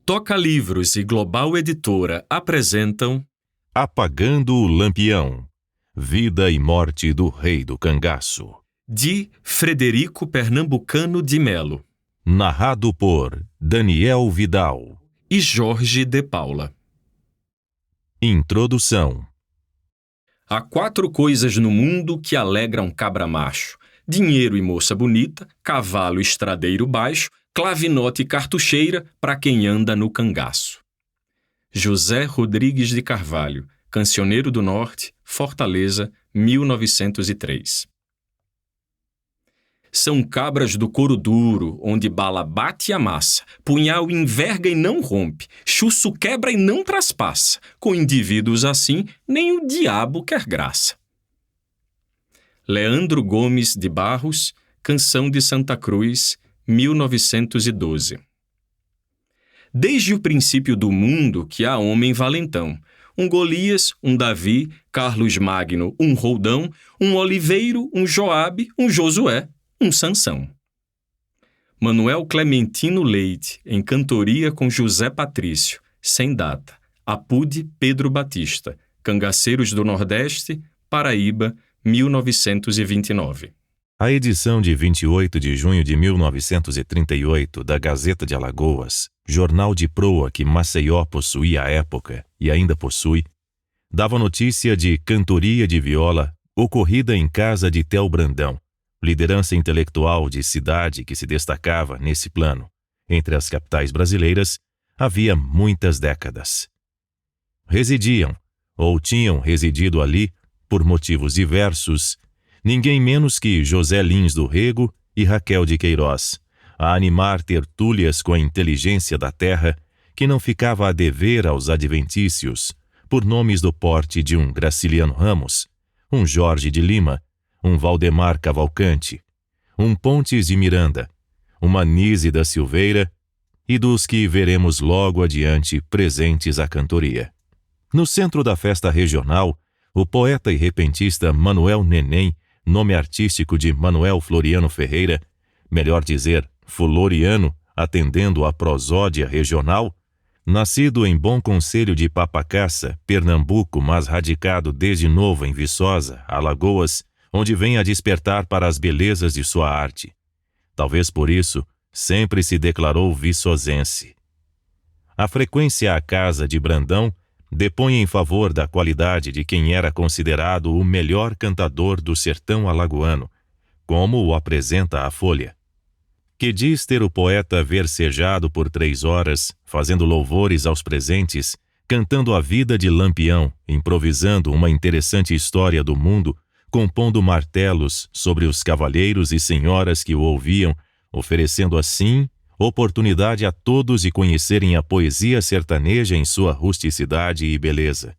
Toca Livros e Global Editora apresentam Apagando o Lampião, Vida e Morte do Rei do Cangaço, de Frederico Pernambucano de Melo, narrado por Daniel Vidal e Jorge de Paula. Introdução. Há 4 coisas no mundo que alegram cabra macho: dinheiro e moça bonita, cavalo e estradeiro baixo, clavinote e cartucheira para quem anda no cangaço. José Rodrigues de Carvalho, Cancioneiro do Norte, Fortaleza, 1903. São cabras do couro duro, onde bala bate e amassa, punhal enverga e não rompe, chuço quebra e não traspassa. Com indivíduos assim, nem o diabo quer graça. Leandro Gomes de Barros, Canção de Santa Cruz, 1912. Desde o princípio do mundo que há homem valentão, um Golias, um Davi, Carlos Magno, um Roldão, um Oliveiro, um Joabe, um Josué, um Sansão. Manuel Clementino Leite, em cantoria com José Patrício, sem data. Apude Pedro Batista, Cangaceiros do Nordeste, Paraíba, 1929. A edição de 28 de junho de 1938 da Gazeta de Alagoas, jornal de proa que Maceió possuía à época e ainda possui, dava notícia de cantoria de viola ocorrida em casa de Theo Brandão, liderança intelectual de cidade que se destacava nesse plano, entre as capitais brasileiras, havia muitas décadas. Residiam, ou tinham residido ali, por motivos diversos, ninguém menos que José Lins do Rego e Raquel de Queiroz, a animar tertúlias com a inteligência da terra, que não ficava a dever aos adventícios, por nomes do porte de um Graciliano Ramos, um Jorge de Lima, um Valdemar Cavalcante, um Pontes de Miranda, uma Nise da Silveira e dos que veremos logo adiante presentes à cantoria. No centro da festa regional, o poeta e repentista Manuel Neném, nome artístico de Manuel Floriano Ferreira, melhor dizer, Floriano, atendendo à prosódia regional, nascido em Bom Conselho de Papacaça, Pernambuco, mas radicado desde novo em Viçosa, Alagoas, onde vem a despertar para as belezas de sua arte. Talvez por isso, sempre se declarou viçosense. A frequência à casa de Brandão depõe em favor da qualidade de quem era considerado o melhor cantador do sertão alagoano, como o apresenta a Folha, que diz ter o poeta versejado por 3 horas, fazendo louvores aos presentes, cantando a vida de Lampião, improvisando uma interessante história do mundo, compondo martelos sobre os cavalheiros e senhoras que o ouviam, oferecendo assim oportunidade a todos de conhecerem a poesia sertaneja em sua rusticidade e beleza.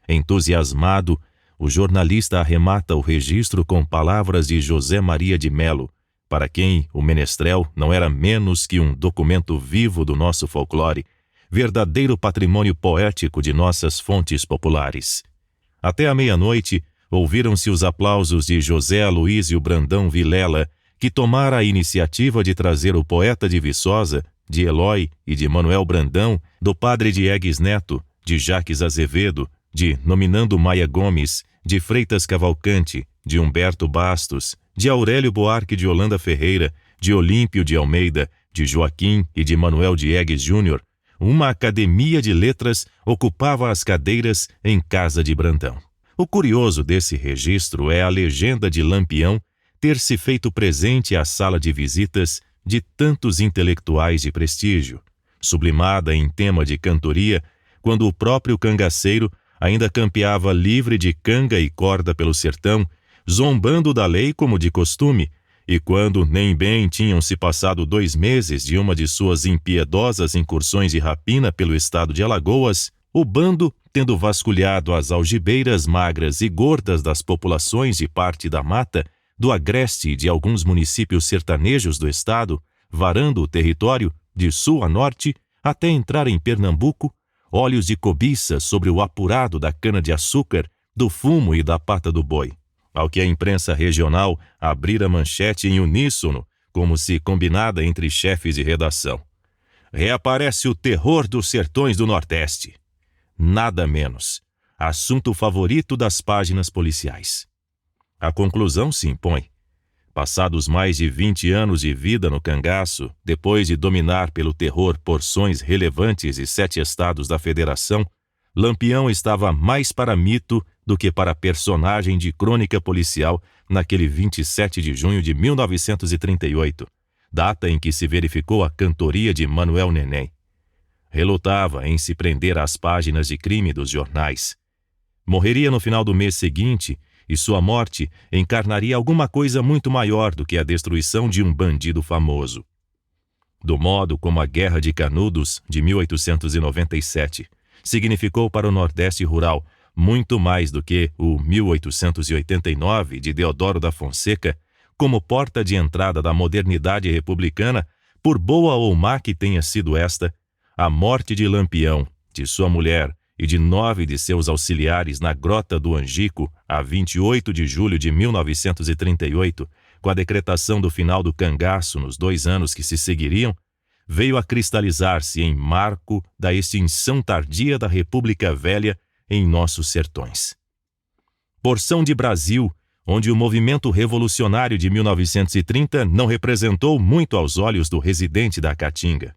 Entusiasmado, o jornalista arremata o registro com palavras de José Maria de Melo, para quem o menestrel não era menos que um documento vivo do nosso folclore, verdadeiro patrimônio poético de nossas fontes populares. Até a meia-noite, ouviram-se os aplausos de José Aloísio Brandão Vilela, que tomara a iniciativa de trazer o poeta de Viçosa, de Eloy e de Manuel Brandão, do padre Diegues Neto, de Jaques Azevedo, de Nominando Maia Gomes, de Freitas Cavalcante, de Humberto Bastos, de Aurélio Buarque de Holanda Ferreira, de Olímpio de Almeida, de Joaquim e de Manuel Diegues Júnior, uma academia de letras ocupava as cadeiras em casa de Brandão. O curioso desse registro é a legenda de Lampião ter se feito presente à sala de visitas de tantos intelectuais de prestígio, sublimada em tema de cantoria, quando o próprio cangaceiro ainda campeava livre de canga e corda pelo sertão, zombando da lei como de costume, e quando nem bem tinham se passado 2 meses de uma de suas impiedosas incursões de rapina pelo estado de Alagoas, o bando, tendo vasculhado as algibeiras magras e gordas das populações de parte da mata, do agreste e de alguns municípios sertanejos do estado, varando o território, de sul a norte, até entrar em Pernambuco, olhos de cobiça sobre o apurado da cana-de-açúcar, do fumo e da pata do boi. Ao que a imprensa regional abrira manchete em uníssono, como se combinada entre chefes de redação. reaparece o terror dos sertões do Nordeste. Nada menos. Assunto favorito das páginas policiais. A conclusão se impõe. Passados mais de 20 anos de vida no cangaço, depois de dominar pelo terror porções relevantes de 7 estados da Federação, Lampião estava mais para mito do que para personagem de crônica policial naquele 27 de junho de 1938, data em que se verificou a cantoria de Manuel Neném. Relutava em se prender às páginas de crime dos jornais. Morreria no final do mês seguinte e sua morte encarnaria alguma coisa muito maior do que a destruição de um bandido famoso. Do modo como a Guerra de Canudos, de 1897, significou para o Nordeste rural muito mais do que o 1889 de Deodoro da Fonseca, como porta de entrada da modernidade republicana, por boa ou má que tenha sido esta, a morte de Lampião, de sua mulher e de 9 de seus auxiliares na Grota do Angico, a 28 de julho de 1938, com a decretação do final do cangaço nos 2 anos que se seguiriam, veio a cristalizar-se em marco da extinção tardia da República Velha em nossos sertões. Porção de Brasil, onde o movimento revolucionário de 1930 não representou muito aos olhos do residente da Caatinga.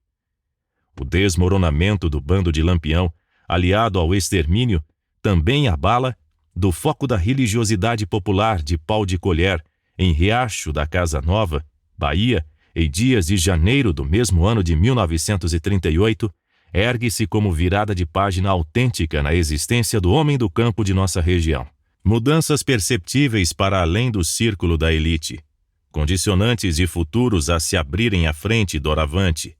O desmoronamento do bando de Lampião, aliado ao extermínio, também abala do foco da religiosidade popular de Pau de Colher, em Riacho da Casa Nova, Bahia, em dias de janeiro do mesmo ano de 1938, ergue-se como virada de página autêntica na existência do homem do campo de nossa região. Mudanças perceptíveis para além do círculo da elite, condicionantes e futuros a se abrirem à frente doravante.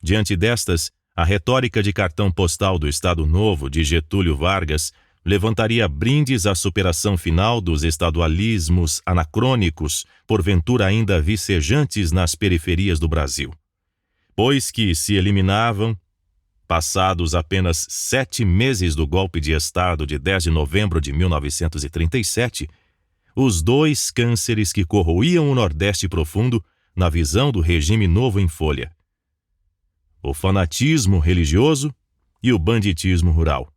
Diante destas, a retórica de cartão postal do Estado Novo de Getúlio Vargas levantaria brindes à superação final dos estadualismos anacrônicos, porventura ainda vicejantes nas periferias do Brasil. Pois que se eliminavam, passados apenas 7 meses do golpe de Estado de 10 de novembro de 1937, os 2 cânceres que corroíam o Nordeste profundo na visão do regime novo em folha: o fanatismo religioso e o banditismo rural,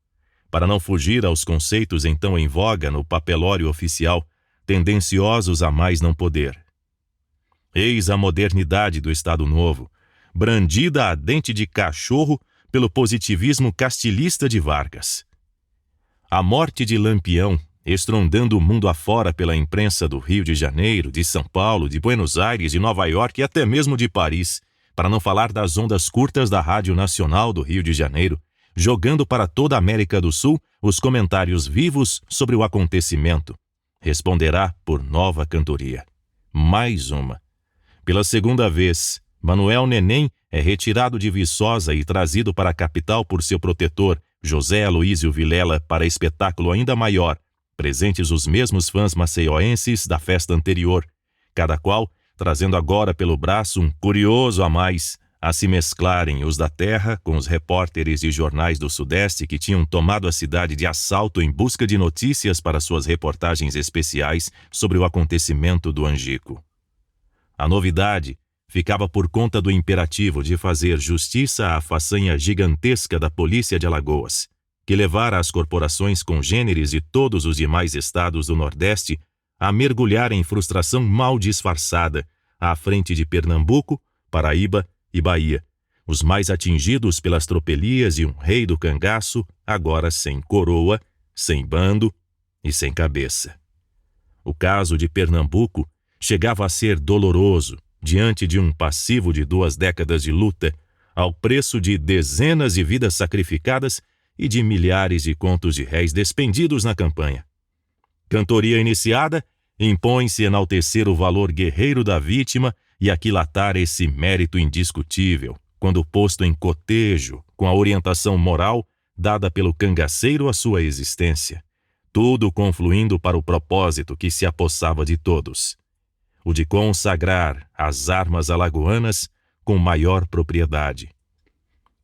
para não fugir aos conceitos então em voga no papelório oficial, tendenciosos a mais não poder. Eis a modernidade do Estado Novo, brandida a dente de cachorro pelo positivismo castilhista de Vargas. A morte de Lampião, estrondando o mundo afora pela imprensa do Rio de Janeiro, de São Paulo, de Buenos Aires, de Nova York e até mesmo de Paris, para não falar das ondas curtas da Rádio Nacional do Rio de Janeiro, jogando para toda a América do Sul os comentários vivos sobre o acontecimento, responderá por nova cantoria. Mais uma. Pela 2ª vez, Manuel Neném é retirado de Viçosa e trazido para a capital por seu protetor, José Aloísio Vilela, para espetáculo ainda maior, presentes os mesmos fãs maceioenses da festa anterior, cada qual trazendo agora pelo braço um curioso a mais, a se mesclarem os da terra com os repórteres de jornais do Sudeste que tinham tomado a cidade de assalto em busca de notícias para suas reportagens especiais sobre o acontecimento do Angico. A novidade ficava por conta do imperativo de fazer justiça à façanha gigantesca da polícia de Alagoas, que levara as corporações congêneres de todos os demais estados do Nordeste a mergulhar em frustração mal disfarçada à frente de Pernambuco, Paraíba e Bahia, os mais atingidos pelas tropelias de um rei do cangaço, agora sem coroa, sem bando e sem cabeça. O caso de Pernambuco chegava a ser doloroso diante de um passivo de 2 décadas de luta, ao preço de dezenas de vidas sacrificadas e de milhares de contos de réis despendidos na campanha. Cantoria iniciada, impõe-se enaltecer o valor guerreiro da vítima e aquilatar esse mérito indiscutível, quando posto em cotejo com a orientação moral dada pelo cangaceiro à sua existência, tudo confluindo para o propósito que se apossava de todos, o de consagrar as armas alagoanas com maior propriedade.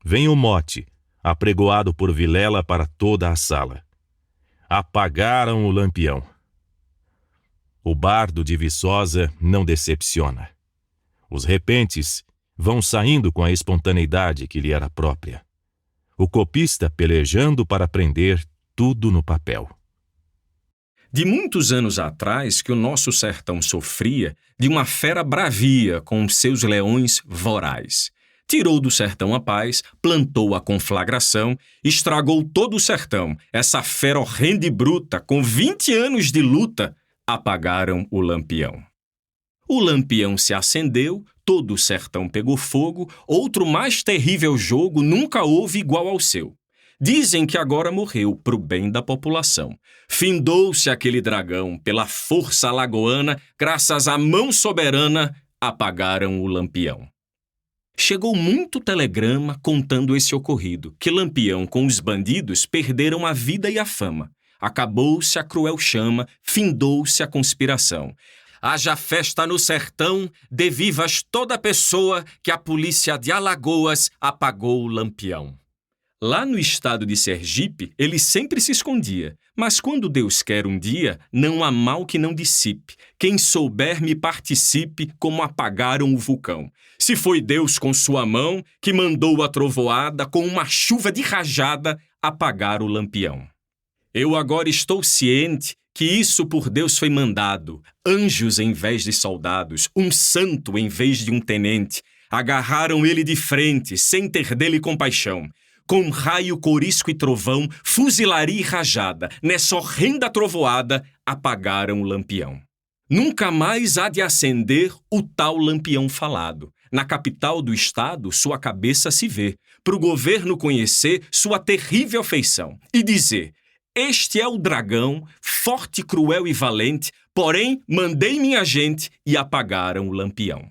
Vem o mote, apregoado por Vilela para toda a sala: apagaram o Lampião. O bardo de Viçosa não decepciona. Os repentes, vão saindo com a espontaneidade que lhe era própria. O copista pelejando para prender tudo no papel. De muitos anos atrás que o nosso sertão sofria de uma fera bravia com seus leões voraz. Tirou do sertão a paz, plantou a conflagração, estragou todo o sertão. Essa fera horrenda e bruta, com 20 anos de luta, apagaram o Lampião. O Lampião se acendeu, todo o sertão pegou fogo, outro mais terrível jogo nunca houve igual ao seu. Dizem que agora morreu pro bem da população. Findou-se aquele dragão, pela força alagoana, graças à mão soberana, apagaram o Lampião. Chegou muito telegrama contando esse ocorrido, que Lampião com os bandidos perderam a vida e a fama. Acabou-se a cruel chama, findou-se a conspiração. Haja festa no sertão, dê vivas toda pessoa que a polícia de Alagoas apagou o Lampião. Lá no estado de Sergipe, ele sempre se escondia. Mas quando Deus quer um dia, não há mal que não dissipe. Quem souber me participe como apagaram o vulcão. Se foi Deus com sua mão que mandou a trovoada com uma chuva de rajada apagar o Lampião. Eu agora estou ciente que isso por Deus foi mandado. Anjos em vez de soldados, um santo em vez de um tenente, agarraram ele de frente, sem ter dele compaixão. Com raio, corisco e trovão, fuzilaria e rajada, nessa horrenda trovoada, apagaram o Lampião. Nunca mais há de acender o tal Lampião falado. Na capital do estado, sua cabeça se vê, pro governo conhecer sua terrível feição e dizer: este é o dragão, forte, cruel e valente, porém mandei minha gente e apagaram o Lampião.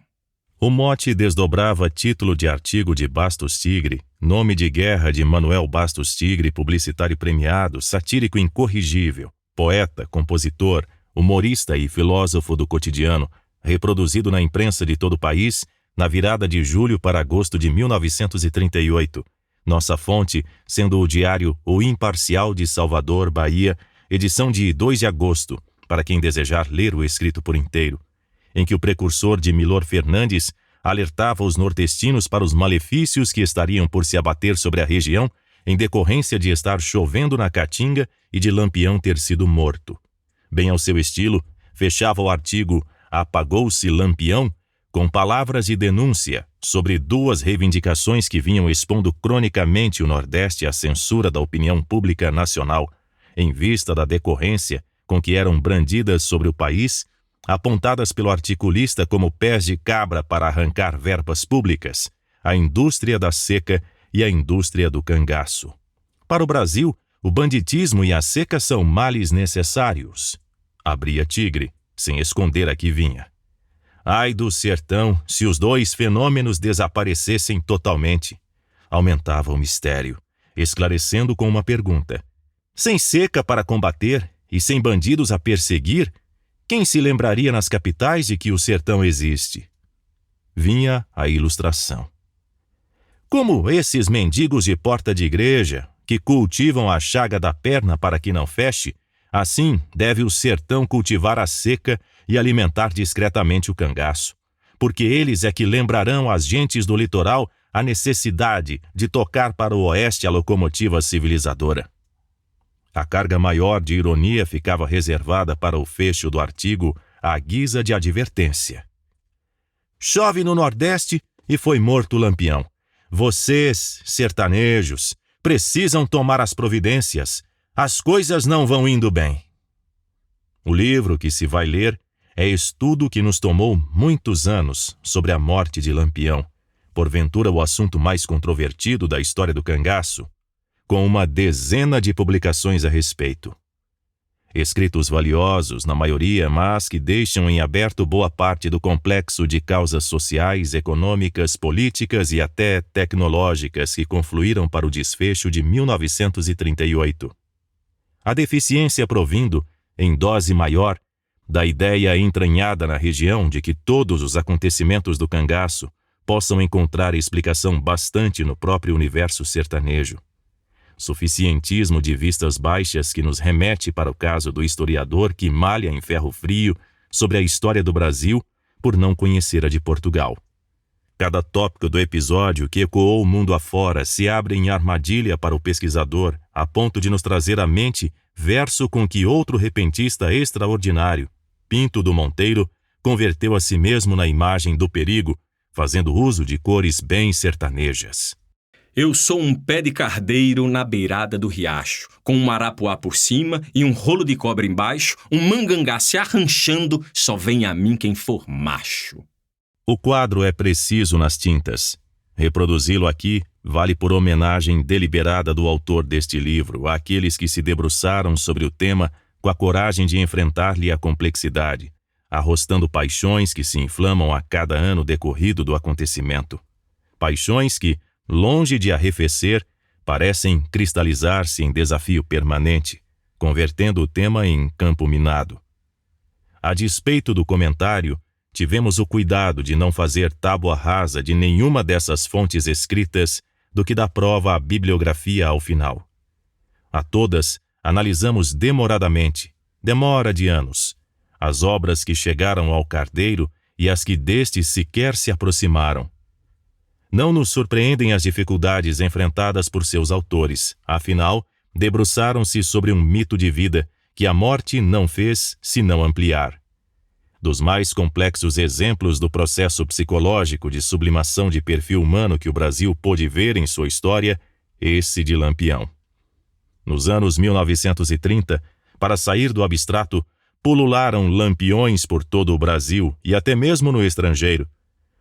O mote desdobrava título de artigo de Bastos Tigre, nome de guerra de Manuel Bastos Tigre, publicitário premiado, satírico incorrigível, poeta, compositor, humorista e filósofo do cotidiano, reproduzido na imprensa de todo o país na virada de julho para agosto de 1938. Nossa fonte sendo o diário O Imparcial de Salvador, Bahia, edição de 2 de agosto, para quem desejar ler o escrito por inteiro, em que o precursor de Milor Fernandes alertava os nordestinos para os malefícios que estariam por se abater sobre a região em decorrência de estar chovendo na Caatinga e de Lampião ter sido morto. Bem ao seu estilo, fechava o artigo Apagou-se Lampião com palavras de denúncia sobre 2 reivindicações que vinham expondo cronicamente o Nordeste à censura da opinião pública nacional, em vista da decorrência com que eram brandidas sobre o país, apontadas pelo articulista como pés de cabra para arrancar verbas públicas, a indústria da seca e a indústria do cangaço. Para o Brasil, o banditismo e a seca são males necessários. Abria Tigre, sem esconder a que vinha. Ai do sertão, se os 2 fenômenos desaparecessem totalmente. Aumentava o mistério, esclarecendo com uma pergunta. Sem seca para combater e sem bandidos a perseguir, quem se lembraria nas capitais de que o sertão existe? Vinha a ilustração. Como esses mendigos de porta de igreja, que cultivam a chaga da perna para que não feche, assim deve o sertão cultivar a seca e alimentar discretamente o cangaço, porque eles é que lembrarão às gentes do litoral a necessidade de tocar para o oeste a locomotiva civilizadora. A carga maior de ironia ficava reservada para o fecho do artigo à guisa de advertência. Chove no Nordeste e foi morto o Lampião. Vocês, sertanejos, precisam tomar as providências. As coisas não vão indo bem. O livro que se vai ler é estudo que nos tomou muitos anos sobre a morte de Lampião, porventura o assunto mais controvertido da história do cangaço, com uma dezena de publicações a respeito. Escritos valiosos, na maioria, mas que deixam em aberto boa parte do complexo de causas sociais, econômicas, políticas e até tecnológicas que confluíram para o desfecho de 1938. A deficiência provindo, em dose maior, da ideia entranhada na região de que todos os acontecimentos do cangaço possam encontrar explicação bastante no próprio universo sertanejo. Suficientismo de vistas baixas que nos remete para o caso do historiador que malha em ferro frio sobre a história do Brasil por não conhecer a de Portugal. Cada tópico do episódio que ecoou o mundo afora se abre em armadilha para o pesquisador, a ponto de nos trazer à mente verso com que outro repentista extraordinário, Pinto do Monteiro, converteu a si mesmo na imagem do perigo, fazendo uso de cores bem sertanejas. Eu sou um pé de cardeiro na beirada do riacho, com um arapuá por cima e um rolo de cobre embaixo, um mangangá se arranchando, só vem a mim quem for macho. O quadro é preciso nas tintas. Reproduzi-lo aqui vale por homenagem deliberada do autor deste livro àqueles que se debruçaram sobre o tema com a coragem de enfrentar-lhe a complexidade, arrostando paixões que se inflamam a cada ano decorrido do acontecimento. Paixões que, longe de arrefecer, parecem cristalizar-se em desafio permanente, convertendo o tema em campo minado. A despeito do comentário, tivemos o cuidado de não fazer tábua rasa de nenhuma dessas fontes escritas do que dá prova à bibliografia ao final. A todas analisamos demoradamente, demora de anos, as obras que chegaram ao cardeiro e as que deste sequer se aproximaram. Não nos surpreendem as dificuldades enfrentadas por seus autores, afinal, debruçaram-se sobre um mito de vida que a morte não fez senão ampliar. Dos mais complexos exemplos do processo psicológico de sublimação de perfil humano que o Brasil pôde ver em sua história, esse de Lampião. Nos anos 1930, para sair do abstrato, pulularam lampiões por todo o Brasil e até mesmo no estrangeiro,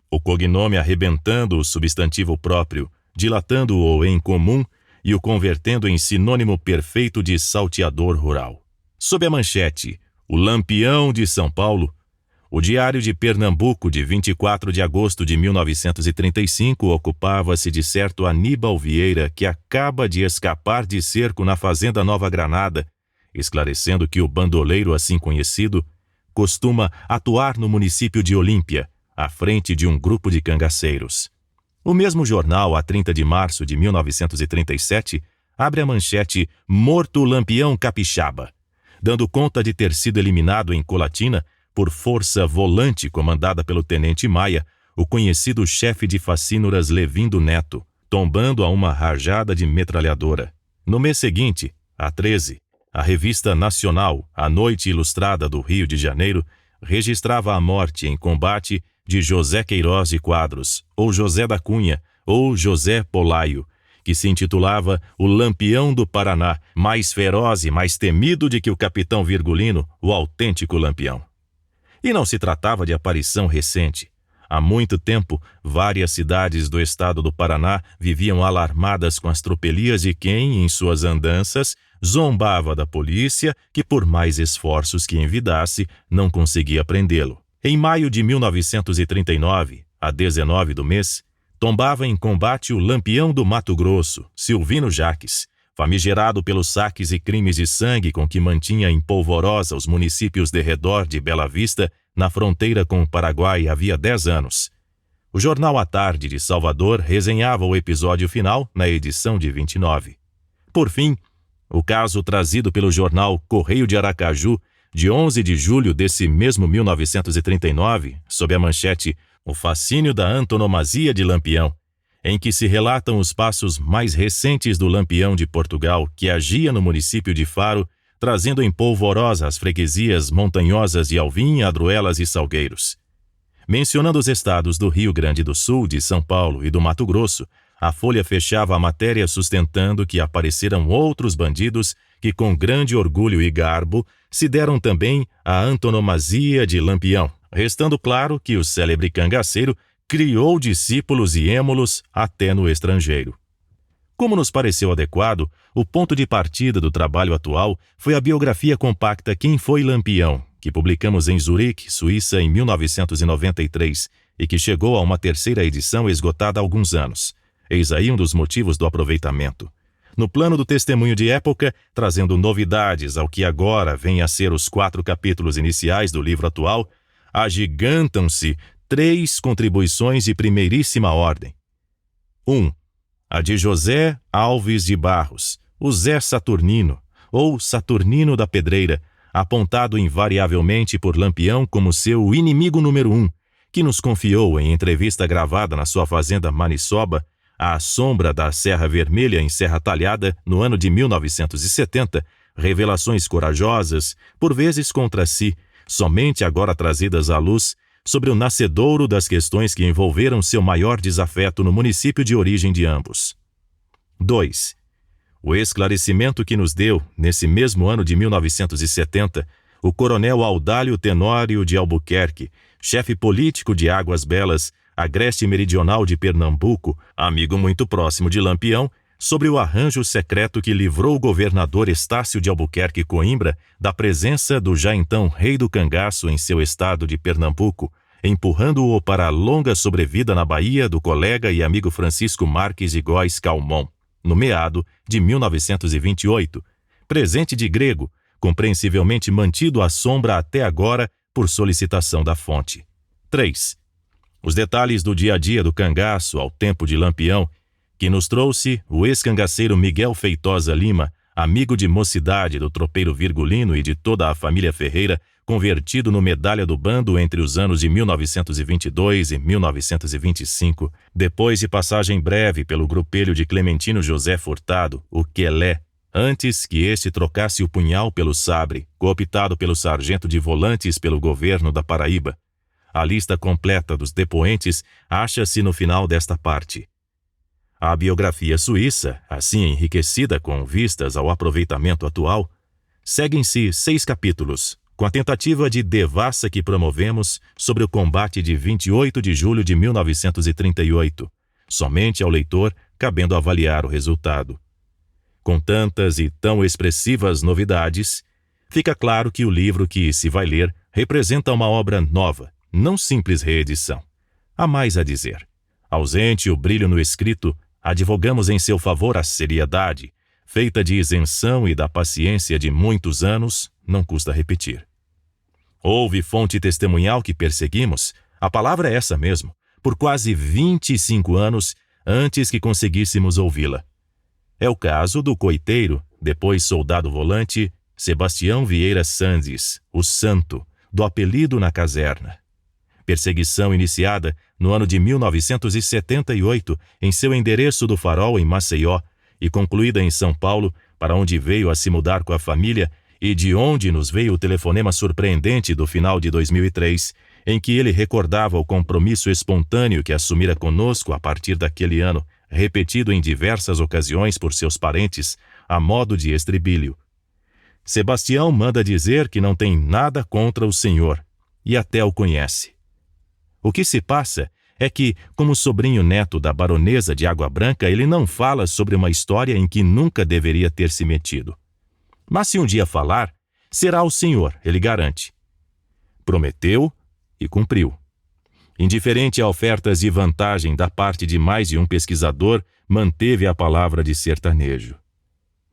o cognome arrebentando o substantivo próprio, dilatando-o em comum e o convertendo em sinônimo perfeito de salteador rural. Sob a manchete, o Lampião de São Paulo, o Diário de Pernambuco, de 24 de agosto de 1935, ocupava-se de certo Aníbal Vieira, que acaba de escapar de cerco na Fazenda Nova Granada, esclarecendo que o bandoleiro assim conhecido costuma atuar no município de Olímpia, à frente de um grupo de cangaceiros. O mesmo jornal, a 30 de março de 1937, abre a manchete Morto Lampião Capixaba, dando conta de ter sido eliminado em Colatina por força volante comandada pelo tenente Maia, o conhecido chefe de facínoras Levindo Neto, tombando a uma rajada de metralhadora. No mês seguinte, a 13, a revista nacional A Noite Ilustrada do Rio de Janeiro registrava a morte em combate de José Queiroz de Quadros, ou José da Cunha, ou José Polaio, que se intitulava O Lampião do Paraná, mais feroz e mais temido de que o capitão Virgulino, o autêntico Lampião. E não se tratava de aparição recente. Há muito tempo, várias cidades do estado do Paraná viviam alarmadas com as tropelias de quem, em suas andanças, zombava da polícia que, por mais esforços que envidasse, não conseguia prendê-lo. Em maio de 1939, a 19 do mês, tombava em combate o Lampião do Mato Grosso, Silvino Jaques, famigerado pelos saques e crimes de sangue com que mantinha em polvorosa os municípios de redor de Bela Vista, na fronteira com o Paraguai havia 10 anos. O jornal A Tarde de Salvador resenhava o episódio final na edição de 29. Por fim, o caso trazido pelo jornal Correio de Aracaju, de 11 de julho desse mesmo 1939, sob a manchete O Fascínio da Antonomasia de Lampião, em que se relatam os passos mais recentes do Lampião de Portugal, que agia no município de Faro, trazendo em polvorosa as freguesias montanhosas de Alvim, Adruelas e Salgueiros. Mencionando os estados do Rio Grande do Sul, de São Paulo e do Mato Grosso, a Folha fechava a matéria sustentando que apareceram outros bandidos que, com grande orgulho e garbo, se deram também a antonomasia de Lampião, restando claro que o célebre cangaceiro criou discípulos e êmulos até no estrangeiro. Como nos pareceu adequado, o ponto de partida do trabalho atual foi a biografia compacta Quem Foi Lampião, que publicamos em Zurique, Suíça, em 1993, e que chegou a uma terceira edição esgotada há alguns anos. Eis aí um dos motivos do aproveitamento. No plano do testemunho de época, trazendo novidades ao que agora vem a ser os 4 capítulos iniciais do livro atual, agigantam-se 3 contribuições de primeiríssima ordem. 1. A de José Alves de Barros, o Zé Saturnino, ou Saturnino da Pedreira, apontado invariavelmente por Lampião como seu inimigo número 1, que nos confiou em entrevista gravada na sua fazenda Maniçoba, à sombra da Serra Vermelha em Serra Talhada, no ano de 1970, revelações corajosas, por vezes contra si, somente agora trazidas à luz, sobre o nascedouro das questões que envolveram seu maior desafeto no município de origem de ambos. 2. O esclarecimento que nos deu, nesse mesmo ano de 1970, o coronel Audálio Tenório de Albuquerque, chefe político de Águas Belas, agreste meridional de Pernambuco, amigo muito próximo de Lampião, sobre o arranjo secreto que livrou o governador Estácio de Albuquerque Coimbra da presença do já então rei do cangaço em seu estado de Pernambuco, empurrando-o para a longa sobrevida na Bahia do colega e amigo Francisco Marques de Góes Calmon, no meado de 1928, presente de grego, compreensivelmente mantido à sombra até agora por solicitação da fonte. 3. Os detalhes do dia a dia do cangaço ao tempo de Lampião, que nos trouxe o ex-cangaceiro Miguel Feitosa Lima, amigo de mocidade do tropeiro Virgulino e de toda a família Ferreira, convertido no medalha do bando entre os anos de 1922 e 1925, depois de passagem breve pelo grupelho de Clementino José Furtado, o Quelé, antes que este trocasse o punhal pelo sabre, cooptado pelo sargento de volantes pelo governo da Paraíba. A lista completa dos depoentes acha-se no final desta parte. A biografia suíça, assim enriquecida com vistas ao aproveitamento atual, seguem-se 6 capítulos, com a tentativa de devassa que promovemos sobre o combate de 28 de julho de 1938, somente ao leitor cabendo avaliar o resultado. Com tantas e tão expressivas novidades, fica claro que o livro que se vai ler representa uma obra nova, não simples reedição. Há mais a dizer. Ausente o brilho no escrito, advogamos em seu favor a seriedade, feita de isenção e da paciência de muitos anos, não custa repetir. Houve fonte testemunhal que perseguimos, a palavra é essa mesmo, por quase 25 anos antes que conseguíssemos ouvi-la. É o caso do coiteiro, depois soldado volante, Sebastião Vieira Sandes, o Santo, do apelido na caserna. Perseguição iniciada no ano de 1978 em seu endereço do Farol em Maceió e concluída em São Paulo, para onde veio a se mudar com a família e de onde nos veio o telefonema surpreendente do final de 2003, em que ele recordava o compromisso espontâneo que assumira conosco a partir daquele ano, repetido em diversas ocasiões por seus parentes, a modo de estribilho. Sebastião manda dizer que não tem nada contra o senhor, e até o conhece. O que se passa é que, como sobrinho neto da baronesa de Água Branca, ele não fala sobre uma história em que nunca deveria ter se metido. Mas se um dia falar, será o senhor, ele garante. Prometeu e cumpriu. Indiferente a ofertas de vantagem da parte de mais de um pesquisador, manteve a palavra de sertanejo.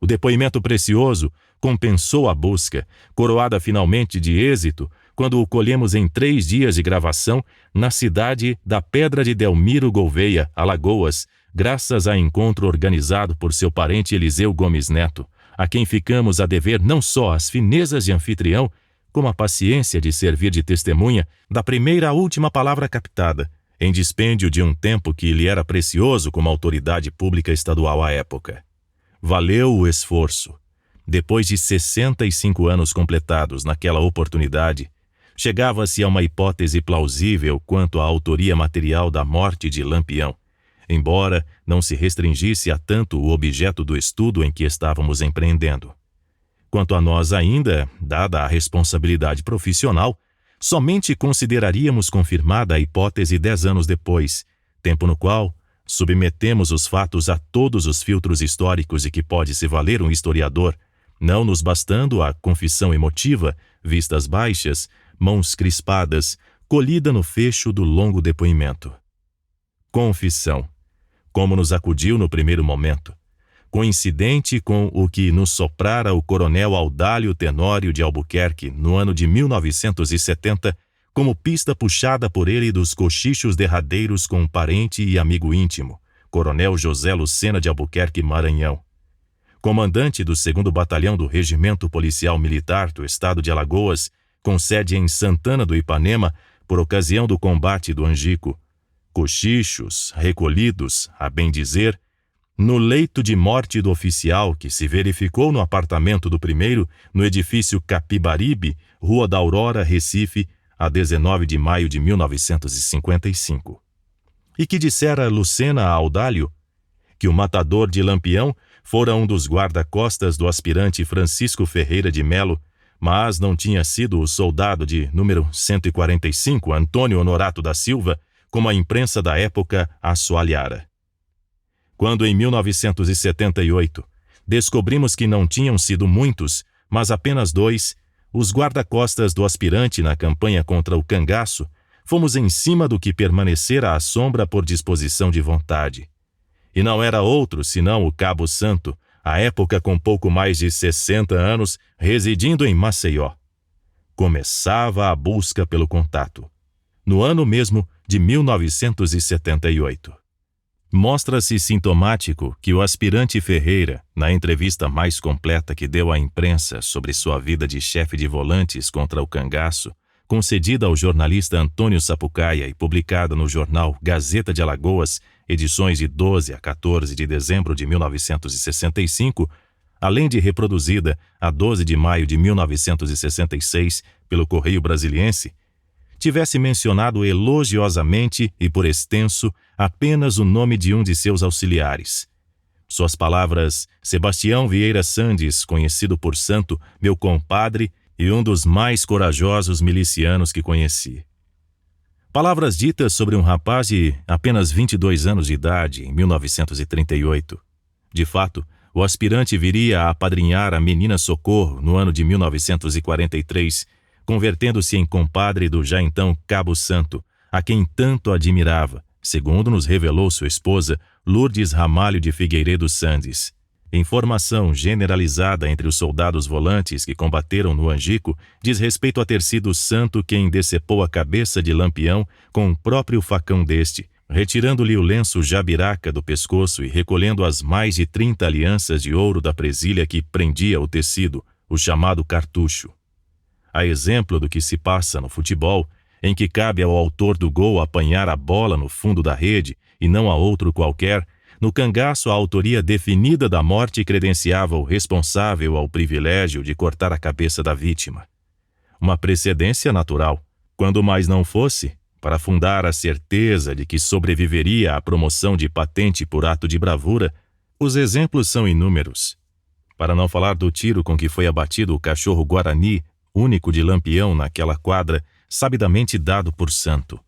O depoimento precioso compensou a busca, coroada finalmente de êxito, quando o colhemos em 3 dias de gravação na cidade da Pedra de Delmiro Gouveia, Alagoas, graças a encontro organizado por seu parente Eliseu Gomes Neto, a quem ficamos a dever não só as finezas de anfitrião, como a paciência de servir de testemunha da primeira à última palavra captada, em dispêndio de um tempo que lhe era precioso como autoridade pública estadual à época. Valeu o esforço. Depois de 65 anos completados naquela oportunidade, chegava-se a uma hipótese plausível quanto à autoria material da morte de Lampião, embora não se restringisse a tanto o objeto do estudo em que estávamos empreendendo. Quanto a nós ainda, dada a responsabilidade profissional, somente consideraríamos confirmada a hipótese 10 anos depois, tempo no qual submetemos os fatos a todos os filtros históricos de que pode se valer um historiador, não nos bastando a confissão emotiva, vistas baixas, mãos crispadas, colhida no fecho do longo depoimento. Confissão. Como nos acudiu no primeiro momento, coincidente com o que nos soprara o coronel Audálio Tenório de Albuquerque no ano de 1970, como pista puxada por ele dos cochichos derradeiros com um parente e amigo íntimo, coronel José Lucena de Albuquerque Maranhão. Comandante do 2º Batalhão do Regimento Policial Militar do Estado de Alagoas, com sede em Santana do Ipanema, por ocasião do combate do Angico, cochichos, recolhidos, a bem dizer, no leito de morte do oficial que se verificou no apartamento do primeiro, no edifício Capibaribe, Rua da Aurora, Recife, a 19 de maio de 1955. E que dissera Lucena a Audálio que o matador de Lampião fora um dos guarda-costas do aspirante Francisco Ferreira de Melo, mas não tinha sido o soldado de número 145, Antônio Honorato da Silva, como a imprensa da época assoalhara. Quando, em 1978, descobrimos que não tinham sido muitos, mas apenas 2, os guarda-costas do aspirante na campanha contra o cangaço, fomos em cima do que permanecera à sombra por disposição de vontade. E não era outro senão o Cabo Santo, à época com pouco mais de 60 anos, residindo em Maceió. Começava a busca pelo contato. No ano mesmo de 1978. Mostra-se sintomático que o aspirante Ferreira, na entrevista mais completa que deu à imprensa sobre sua vida de chefe de volantes contra o cangaço, concedida ao jornalista Antônio Sapucaia e publicada no jornal Gazeta de Alagoas, edições de 12 a 14 de dezembro de 1965, além de reproduzida a 12 de maio de 1966 pelo Correio Brasiliense, tivesse mencionado elogiosamente e por extenso apenas o nome de um de seus auxiliares. Suas palavras: Sebastião Vieira Sandes, conhecido por Santo, meu compadre e um dos mais corajosos milicianos que conheci. Palavras ditas sobre um rapaz de apenas 22 anos de idade, em 1938. De fato, o aspirante viria a apadrinhar a menina Socorro no ano de 1943, convertendo-se em compadre do já então Cabo Santo, a quem tanto admirava, segundo nos revelou sua esposa, Lourdes Ramalho de Figueiredo Sandes. Informação generalizada entre os soldados volantes que combateram no Angico diz respeito a ter sido Santo quem decepou a cabeça de Lampião com o próprio facão deste, retirando-lhe o lenço jabiraca do pescoço e recolhendo as mais de 30 alianças de ouro da presilha que prendia o tecido, o chamado cartucho. A exemplo do que se passa no futebol, em que cabe ao autor do gol apanhar a bola no fundo da rede e não a outro qualquer, no cangaço a autoria definida da morte credenciava o responsável ao privilégio de cortar a cabeça da vítima. Uma precedência natural, quando mais não fosse, para fundar a certeza de que sobreviveria à promoção de patente por ato de bravura, os exemplos são inúmeros. Para não falar do tiro com que foi abatido o cachorro Guarani, único de Lampião naquela quadra, sabidamente dado por Santo.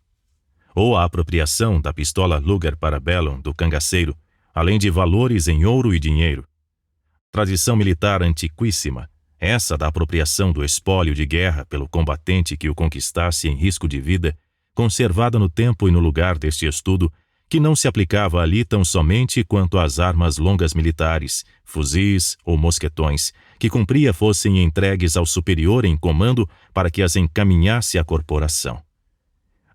Ou a apropriação da pistola Luger Parabellum do cangaceiro, além de valores em ouro e dinheiro. Tradição militar antiquíssima, essa da apropriação do espólio de guerra pelo combatente que o conquistasse em risco de vida, conservada no tempo e no lugar deste estudo, que não se aplicava ali tão somente quanto às armas longas militares, fuzis ou mosquetões, que cumpria fossem entregues ao superior em comando para que as encaminhasse à corporação.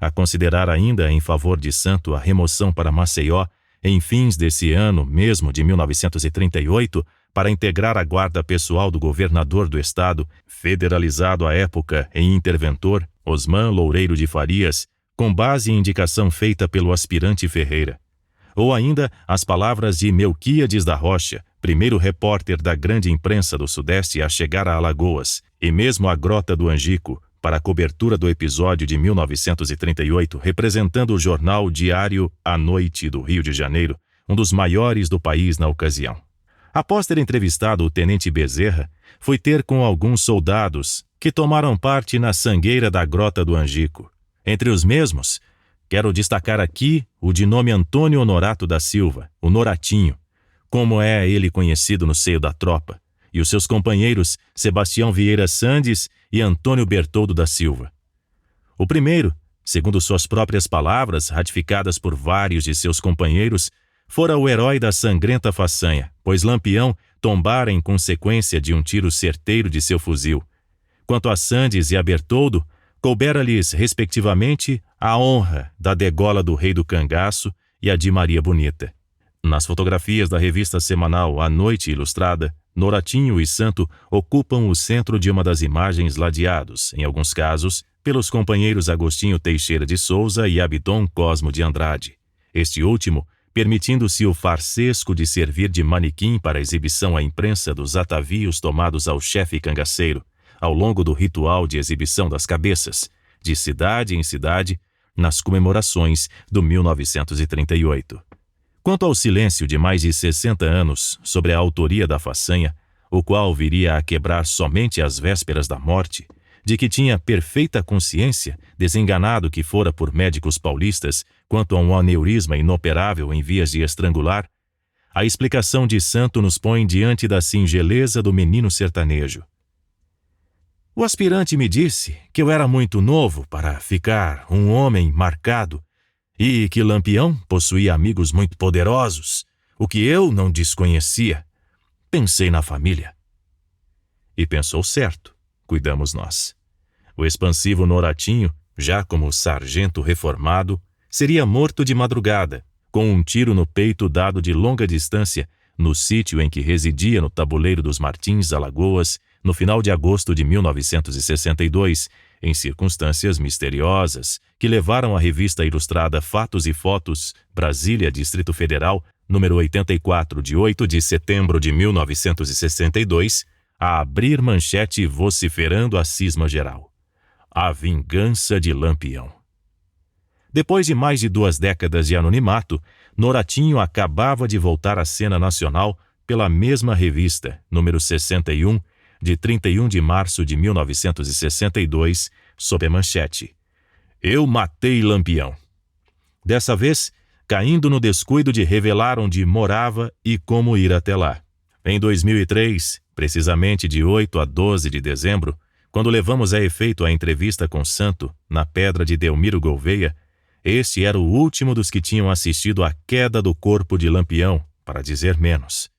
A considerar ainda em favor de Santo a remoção para Maceió, em fins desse ano mesmo de 1938, para integrar a guarda pessoal do governador do estado, federalizado à época em interventor, Osman Loureiro de Farias, com base em indicação feita pelo aspirante Ferreira. Ou ainda as palavras de Melquíades da Rocha, primeiro repórter da grande imprensa do Sudeste a chegar a Alagoas, e mesmo à Grota do Angico, para a cobertura do episódio de 1938, representando o jornal Diário à Noite do Rio de Janeiro, um dos maiores do país na ocasião. Após ter entrevistado o tenente Bezerra, foi ter com alguns soldados que tomaram parte na sangueira da Grota do Angico. Entre os mesmos, quero destacar aqui o de nome Antônio Honorato da Silva, o Noratinho, como é ele conhecido no seio da tropa, e os seus companheiros Sebastião Vieira Sandes e Antônio Bertoldo da Silva. O primeiro, segundo suas próprias palavras, ratificadas por vários de seus companheiros, fora o herói da sangrenta façanha, pois Lampião tombara em consequência de um tiro certeiro de seu fuzil. Quanto a Sandes e a Bertoldo, coubera-lhes, respectivamente, a honra da degola do rei do cangaço e a de Maria Bonita. Nas fotografias da revista semanal A Noite Ilustrada, Noratinho e Santo ocupam o centro de uma das imagens ladeados, em alguns casos, pelos companheiros Agostinho Teixeira de Souza e Abdon Cosmo de Andrade, este último permitindo-se o farsesco de servir de manequim para exibição à imprensa dos atavios tomados ao chefe cangaceiro, ao longo do ritual de exibição das cabeças, de cidade em cidade, nas comemorações do 1938. Quanto ao silêncio de mais de 60 anos sobre a autoria da façanha, o qual viria a quebrar somente às vésperas da morte, de que tinha perfeita consciência, desenganado que fora por médicos paulistas quanto a um aneurisma inoperável em vias de estrangular, a explicação de Santo nos põe diante da singeleza do menino sertanejo. O aspirante me disse que eu era muito novo para ficar um homem marcado e que Lampião possuía amigos muito poderosos, o que eu não desconhecia. Pensei na família. E pensou certo, cuidamos nós. O expansivo Noratinho, já como sargento reformado, seria morto de madrugada, com um tiro no peito dado de longa distância, no sítio em que residia no Tabuleiro dos Martins, Alagoas, no final de agosto de 1962, em circunstâncias misteriosas que levaram a revista ilustrada Fatos e Fotos, Brasília, Distrito Federal, número 84, de 8 de setembro de 1962, a abrir manchete vociferando a cisma geral: a vingança de Lampião. Depois de mais de 2 décadas de anonimato, Noratinho acabava de voltar à cena nacional pela mesma revista, número 61, de 31 de março de 1962, sob a manchete: Eu matei Lampião. Dessa vez, caindo no descuido de revelar onde morava e como ir até lá. Em 2003, precisamente de 8 a 12 de dezembro, quando levamos a efeito a entrevista com Santo, na Pedra de Delmiro Gouveia, este era o último dos que tinham assistido à queda do corpo de Lampião, para dizer menos.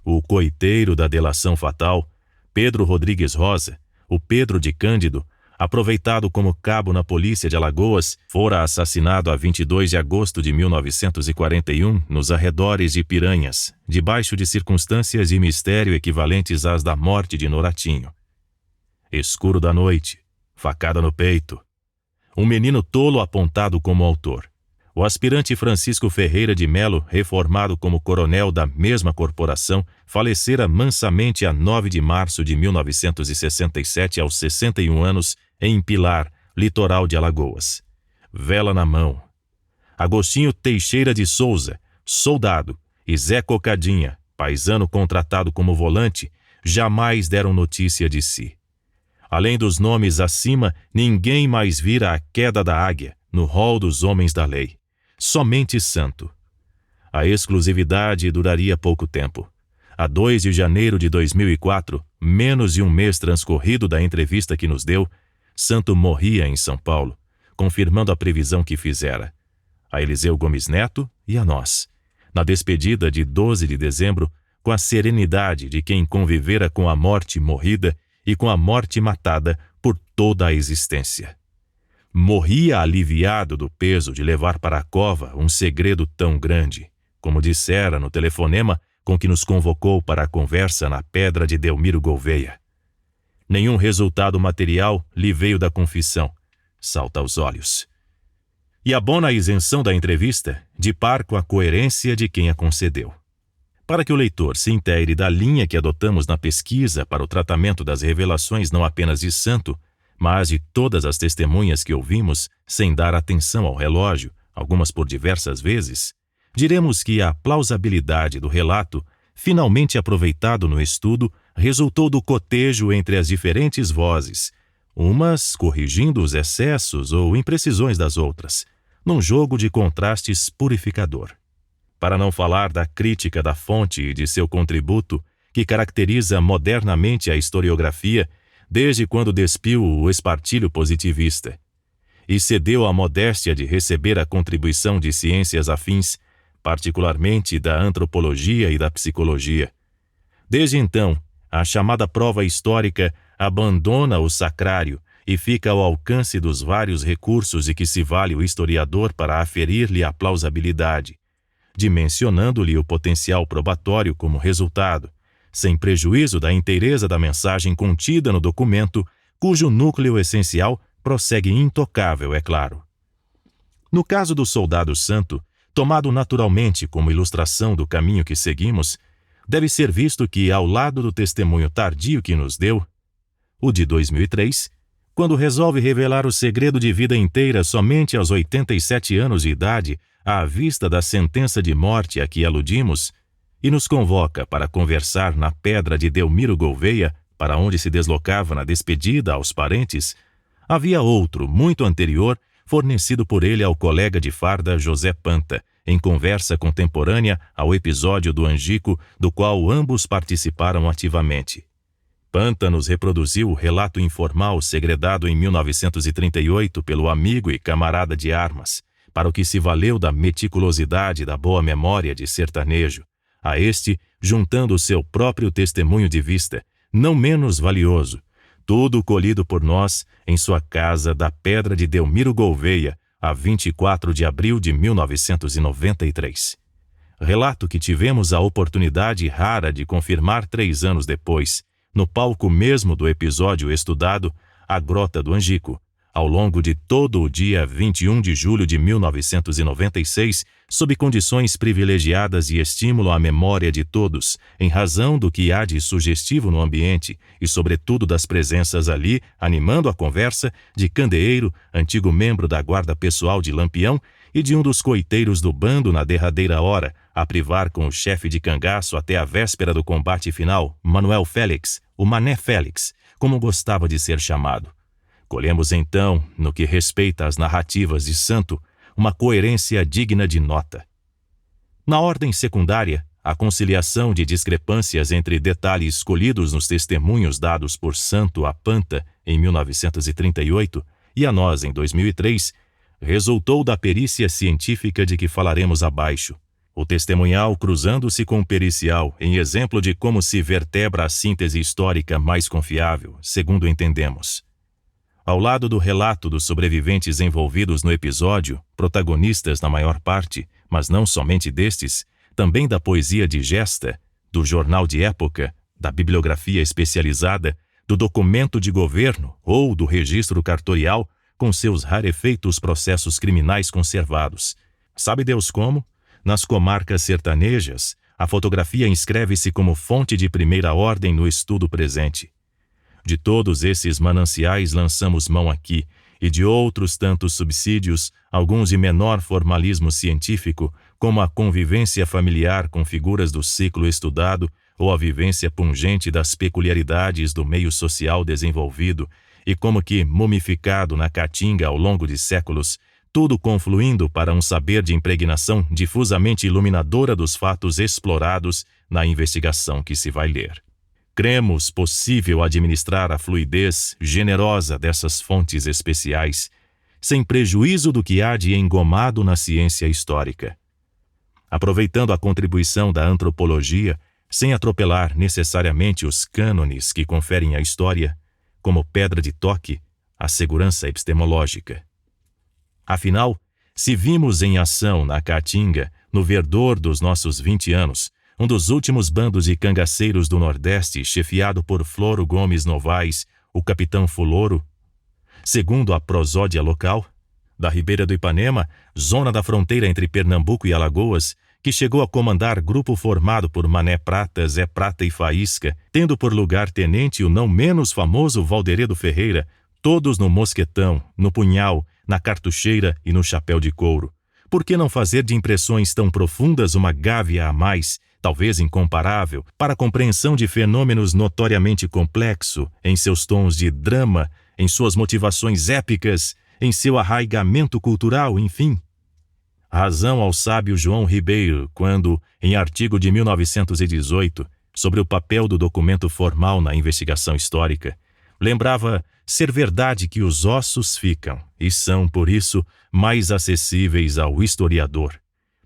O coiteiro da delação fatal, Pedro Rodrigues Rosa, o Pedro de Cândido, aproveitado como cabo na polícia de Alagoas, fora assassinado a 22 de agosto de 1941 nos arredores de Piranhas, debaixo de circunstâncias de mistério equivalentes às da morte de Noratinho. Escuro da noite, facada no peito. Um menino tolo apontado como autor. O aspirante Francisco Ferreira de Melo, reformado como coronel da mesma corporação, falecera mansamente a 9 de março de 1967 aos 61 anos, em Pilar, litoral de Alagoas. Vela na mão. Agostinho Teixeira de Souza, soldado, e Zé Cocadinha, paisano contratado como volante, jamais deram notícia de si. Além dos nomes acima, ninguém mais vira a queda da águia no rol dos homens da lei. Somente Santo. A exclusividade duraria pouco tempo. A 2 de janeiro de 2004, menos de um mês transcorrido da entrevista que nos deu, Santo morria em São Paulo, confirmando a previsão que fizera. A Eliseu Gomes Neto e a nós, na despedida de 12 de dezembro, com a serenidade de quem convivera com a morte morrida e com a morte matada por toda a existência. Morria aliviado do peso de levar para a cova um segredo tão grande, como dissera no telefonema com que nos convocou para a conversa na Pedra de Delmiro Gouveia. Nenhum resultado material lhe veio da confissão. Salta aos olhos. E abona a isenção da entrevista, de par com a coerência de quem a concedeu. Para que o leitor se inteire da linha que adotamos na pesquisa para o tratamento das revelações não apenas de Santo, mas de todas as testemunhas que ouvimos, sem dar atenção ao relógio, algumas por diversas vezes, diremos que a plausibilidade do relato, finalmente aproveitado no estudo, resultou do cotejo entre as diferentes vozes, umas corrigindo os excessos ou imprecisões das outras, num jogo de contrastes purificador. Para não falar da crítica da fonte e de seu contributo, que caracteriza modernamente a historiografia, desde quando despiu o espartilho positivista, e cedeu à modéstia de receber a contribuição de ciências afins, particularmente da antropologia e da psicologia. Desde então, a chamada prova histórica abandona o sacrário e fica ao alcance dos vários recursos de que se vale o historiador para aferir-lhe a plausibilidade, dimensionando-lhe o potencial probatório como resultado, sem prejuízo da inteireza da mensagem contida no documento, cujo núcleo essencial prossegue intocável, é claro. No caso do soldado santo, tomado naturalmente como ilustração do caminho que seguimos, deve ser visto que, ao lado do testemunho tardio que nos deu, o de 2003, quando resolve revelar o segredo de vida inteira somente aos 87 anos de idade, à vista da sentença de morte a que aludimos, e nos convoca para conversar na pedra de Delmiro Gouveia, para onde se deslocava na despedida aos parentes, havia outro, muito anterior, fornecido por ele ao colega de farda José Panta, em conversa contemporânea ao episódio do Angico, do qual ambos participaram ativamente. Panta nos reproduziu o relato informal segredado em 1938 pelo amigo e camarada de armas, para o que se valeu da meticulosidade da boa memória de sertanejo, a este juntando o seu próprio testemunho de vista, não menos valioso, tudo colhido por nós em sua casa da Pedra de Delmiro Gouveia, a 24 de abril de 1993. Relato que tivemos a oportunidade rara de confirmar 3 anos depois, no palco mesmo do episódio estudado, a Grota do Angico, ao longo de todo o dia 21 de julho de 1996, sob condições privilegiadas e estímulo à memória de todos, em razão do que há de sugestivo no ambiente e, sobretudo, das presenças ali, animando a conversa, de Candeeiro, antigo membro da guarda pessoal de Lampião, e de um dos coiteiros do bando na derradeira hora, a privar com o chefe de cangaço até a véspera do combate final, Manuel Félix, o Mané Félix, como gostava de ser chamado. Colhemos então, no que respeita às narrativas de Santo, uma coerência digna de nota. Na ordem secundária, a conciliação de discrepâncias entre detalhes escolhidos nos testemunhos dados por Santo a Panta em 1938 e a nós em 2003, resultou da perícia científica de que falaremos abaixo, o testemunhal cruzando-se com o pericial em exemplo de como se vertebra a síntese histórica mais confiável, segundo entendemos. Ao lado do relato dos sobreviventes envolvidos no episódio, protagonistas na maior parte, mas não somente destes, também da poesia digesta, do jornal de época, da bibliografia especializada, do documento de governo ou do registro cartorial, com seus rarefeitos processos criminais conservados. Sabe Deus como? Nas comarcas sertanejas, a fotografia inscreve-se como fonte de primeira ordem no estudo presente. De todos esses mananciais lançamos mão aqui, e de outros tantos subsídios, alguns de menor formalismo científico, como a convivência familiar com figuras do ciclo estudado ou a vivência pungente das peculiaridades do meio social desenvolvido, e como que mumificado na caatinga ao longo de séculos, tudo confluindo para um saber de impregnação difusamente iluminadora dos fatos explorados na investigação que se vai ler. Cremos possível administrar a fluidez generosa dessas fontes especiais, sem prejuízo do que há de engomado na ciência histórica. Aproveitando a contribuição da antropologia, sem atropelar necessariamente os cânones que conferem à história, como pedra de toque, a segurança epistemológica. Afinal, se vimos em ação na Caatinga, no verdor dos nossos 20 anos, um dos últimos bandos de cangaceiros do Nordeste, chefiado por Floro Gomes Novaes, o capitão Fuloro, segundo a prosódia local, da Ribeira do Ipanema, zona da fronteira entre Pernambuco e Alagoas, que chegou a comandar grupo formado por Mané Prata, Zé Prata e Faísca, tendo por lugar-tenente o não menos famoso Valderedo Ferreira, todos no mosquetão, no punhal, na cartucheira e no chapéu de couro. Por que não fazer de impressões tão profundas uma gávea a mais, talvez incomparável, para a compreensão de fenômenos notoriamente complexo, em seus tons de drama, em suas motivações épicas, em seu arraigamento cultural, enfim? Razão ao sábio João Ribeiro, quando, em artigo de 1918, sobre o papel do documento formal na investigação histórica, lembrava ser verdade que os ossos ficam, e são, por isso, mais acessíveis ao historiador.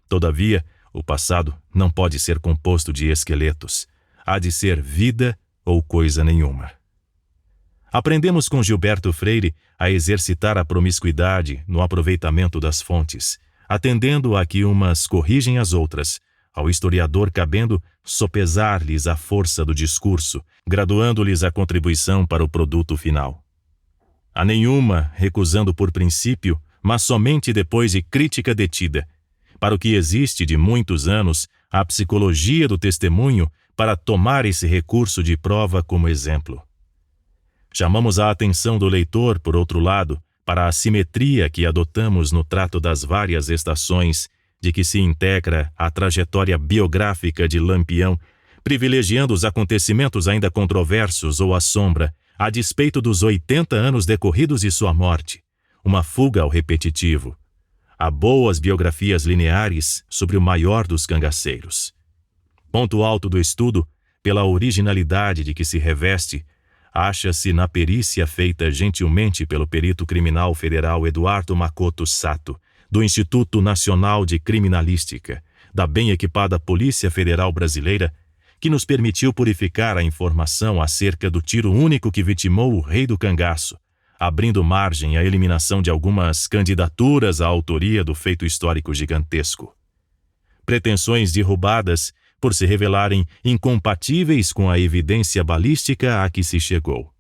Todavia, o passado não pode ser composto de esqueletos. Há de ser vida ou coisa nenhuma. Aprendemos com Gilberto Freire a exercitar a promiscuidade no aproveitamento das fontes, atendendo a que umas corrigem as outras, ao historiador cabendo sopesar-lhes a força do discurso, graduando-lhes a contribuição para o produto final. A nenhuma recusando por princípio, mas somente depois de crítica detida, para o que existe de muitos anos a psicologia do testemunho para tomar esse recurso de prova como exemplo. Chamamos a atenção do leitor, por outro lado, para a simetria que adotamos no trato das várias estações de que se integra a trajetória biográfica de Lampião, privilegiando os acontecimentos ainda controversos ou à sombra, a despeito dos 80 anos decorridos de sua morte, uma fuga ao repetitivo. Há boas biografias lineares sobre o maior dos cangaceiros. Ponto alto do estudo, pela originalidade de que se reveste, acha-se na perícia feita gentilmente pelo perito criminal federal Eduardo Makoto Sato, do Instituto Nacional de Criminalística, da bem equipada Polícia Federal Brasileira, que nos permitiu purificar a informação acerca do tiro único que vitimou o rei do cangaço, abrindo margem à eliminação de algumas candidaturas à autoria do feito histórico gigantesco. Pretensões derrubadas por se revelarem incompatíveis com a evidência balística a que se chegou.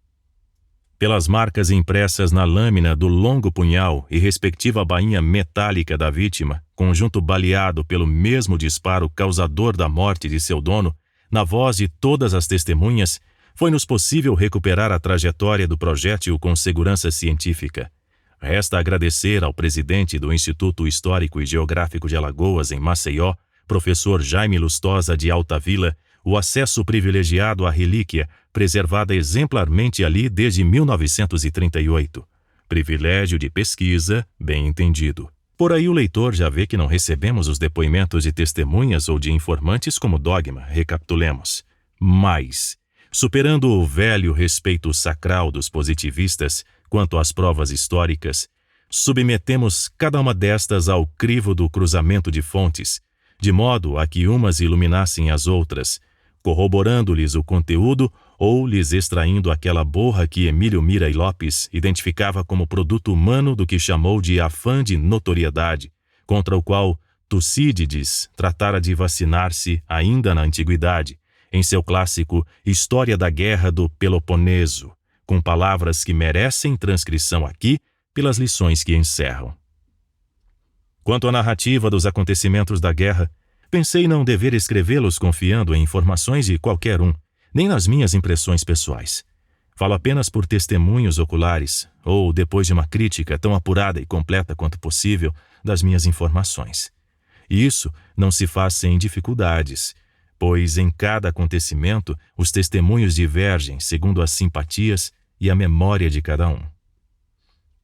Pelas marcas impressas na lâmina do longo punhal e respectiva bainha metálica da vítima, conjunto baleado pelo mesmo disparo causador da morte de seu dono, na voz de todas as testemunhas, foi-nos possível recuperar a trajetória do projétil com segurança científica. Resta agradecer ao presidente do Instituto Histórico e Geográfico de Alagoas, em Maceió, professor Jaime Lustosa de Altavila, o acesso privilegiado à relíquia, preservada exemplarmente ali desde 1938. Privilégio de pesquisa, bem entendido. Por aí o leitor já vê que não recebemos os depoimentos de testemunhas ou de informantes como dogma, recapitulemos. Mas, superando o velho respeito sacral dos positivistas quanto às provas históricas, submetemos cada uma destas ao crivo do cruzamento de fontes, de modo a que umas iluminassem as outras, corroborando-lhes o conteúdo ou lhes extraindo aquela borra que Emílio Mira e Lopes identificava como produto humano do que chamou de afã de notoriedade, contra o qual Tucídides tratara de vacinar-se ainda na antiguidade, em seu clássico História da Guerra do Peloponeso, com palavras que merecem transcrição aqui pelas lições que encerram. Quanto à narrativa dos acontecimentos da guerra, pensei não dever escrevê-los confiando em informações de qualquer um, nem nas minhas impressões pessoais. Falo apenas por testemunhos oculares, ou depois de uma crítica tão apurada e completa quanto possível das minhas informações. E isso não se faz sem dificuldades, pois em cada acontecimento os testemunhos divergem segundo as simpatias e a memória de cada um.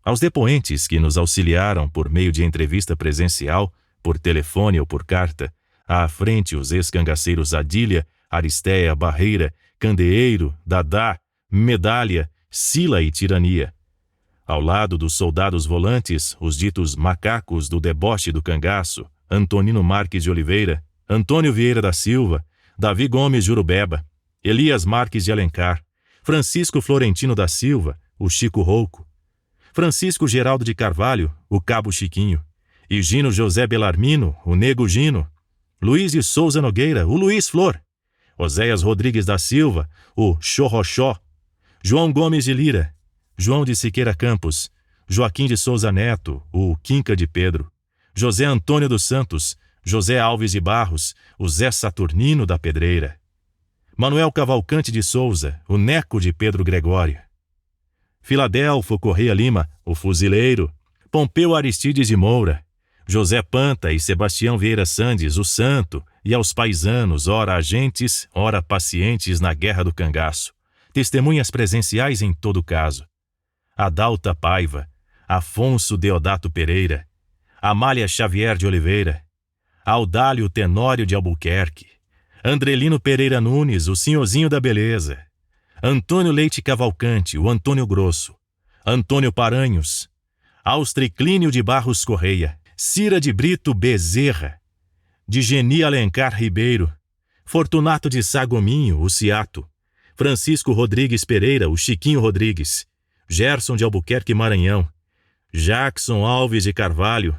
Aos depoentes que nos auxiliaram por meio de entrevista presencial, por telefone ou por carta, à frente os ex-cangaceiros Adília, Aristéia, Barreira, Candeeiro, Dadá, Medalha, Sila e Tirania. Ao lado dos soldados volantes, os ditos macacos do deboche do cangaço, Antonino Marques de Oliveira, Antônio Vieira da Silva, Davi Gomes de Urubeba, Elias Marques de Alencar, Francisco Florentino da Silva, o Chico Rouco, Francisco Geraldo de Carvalho, o Cabo Chiquinho, Higino José Belarmino, o Nego Gino, Luiz de Souza Nogueira, o Luiz Flor, Oséias Rodrigues da Silva, o Xorroxó, João Gomes de Lira, João de Siqueira Campos, Joaquim de Souza Neto, o Quinca de Pedro, José Antônio dos Santos, José Alves de Barros, o Zé Saturnino da Pedreira, Manuel Cavalcante de Souza, o Neco de Pedro Gregório, Filadelfo Correia Lima, o Fuzileiro, Pompeu Aristides de Moura, José Panta e Sebastião Vieira Sandes, o Santo, e aos paisanos, ora agentes, ora pacientes na Guerra do Cangaço, testemunhas presenciais em todo caso. Adalta Paiva, Afonso Deodato Pereira, Amália Xavier de Oliveira, Audálio Tenório de Albuquerque, Andrelino Pereira Nunes, o Senhorzinho da Beleza, Antônio Leite Cavalcante, o Antônio Grosso, Antônio Paranhos, Austriclínio de Barros Correia, Cira de Brito Bezerra, de Geni Alencar Ribeiro, Fortunato de Sagominho, o Ciato, Francisco Rodrigues Pereira, o Chiquinho Rodrigues, Gerson de Albuquerque Maranhão, Jackson Alves de Carvalho,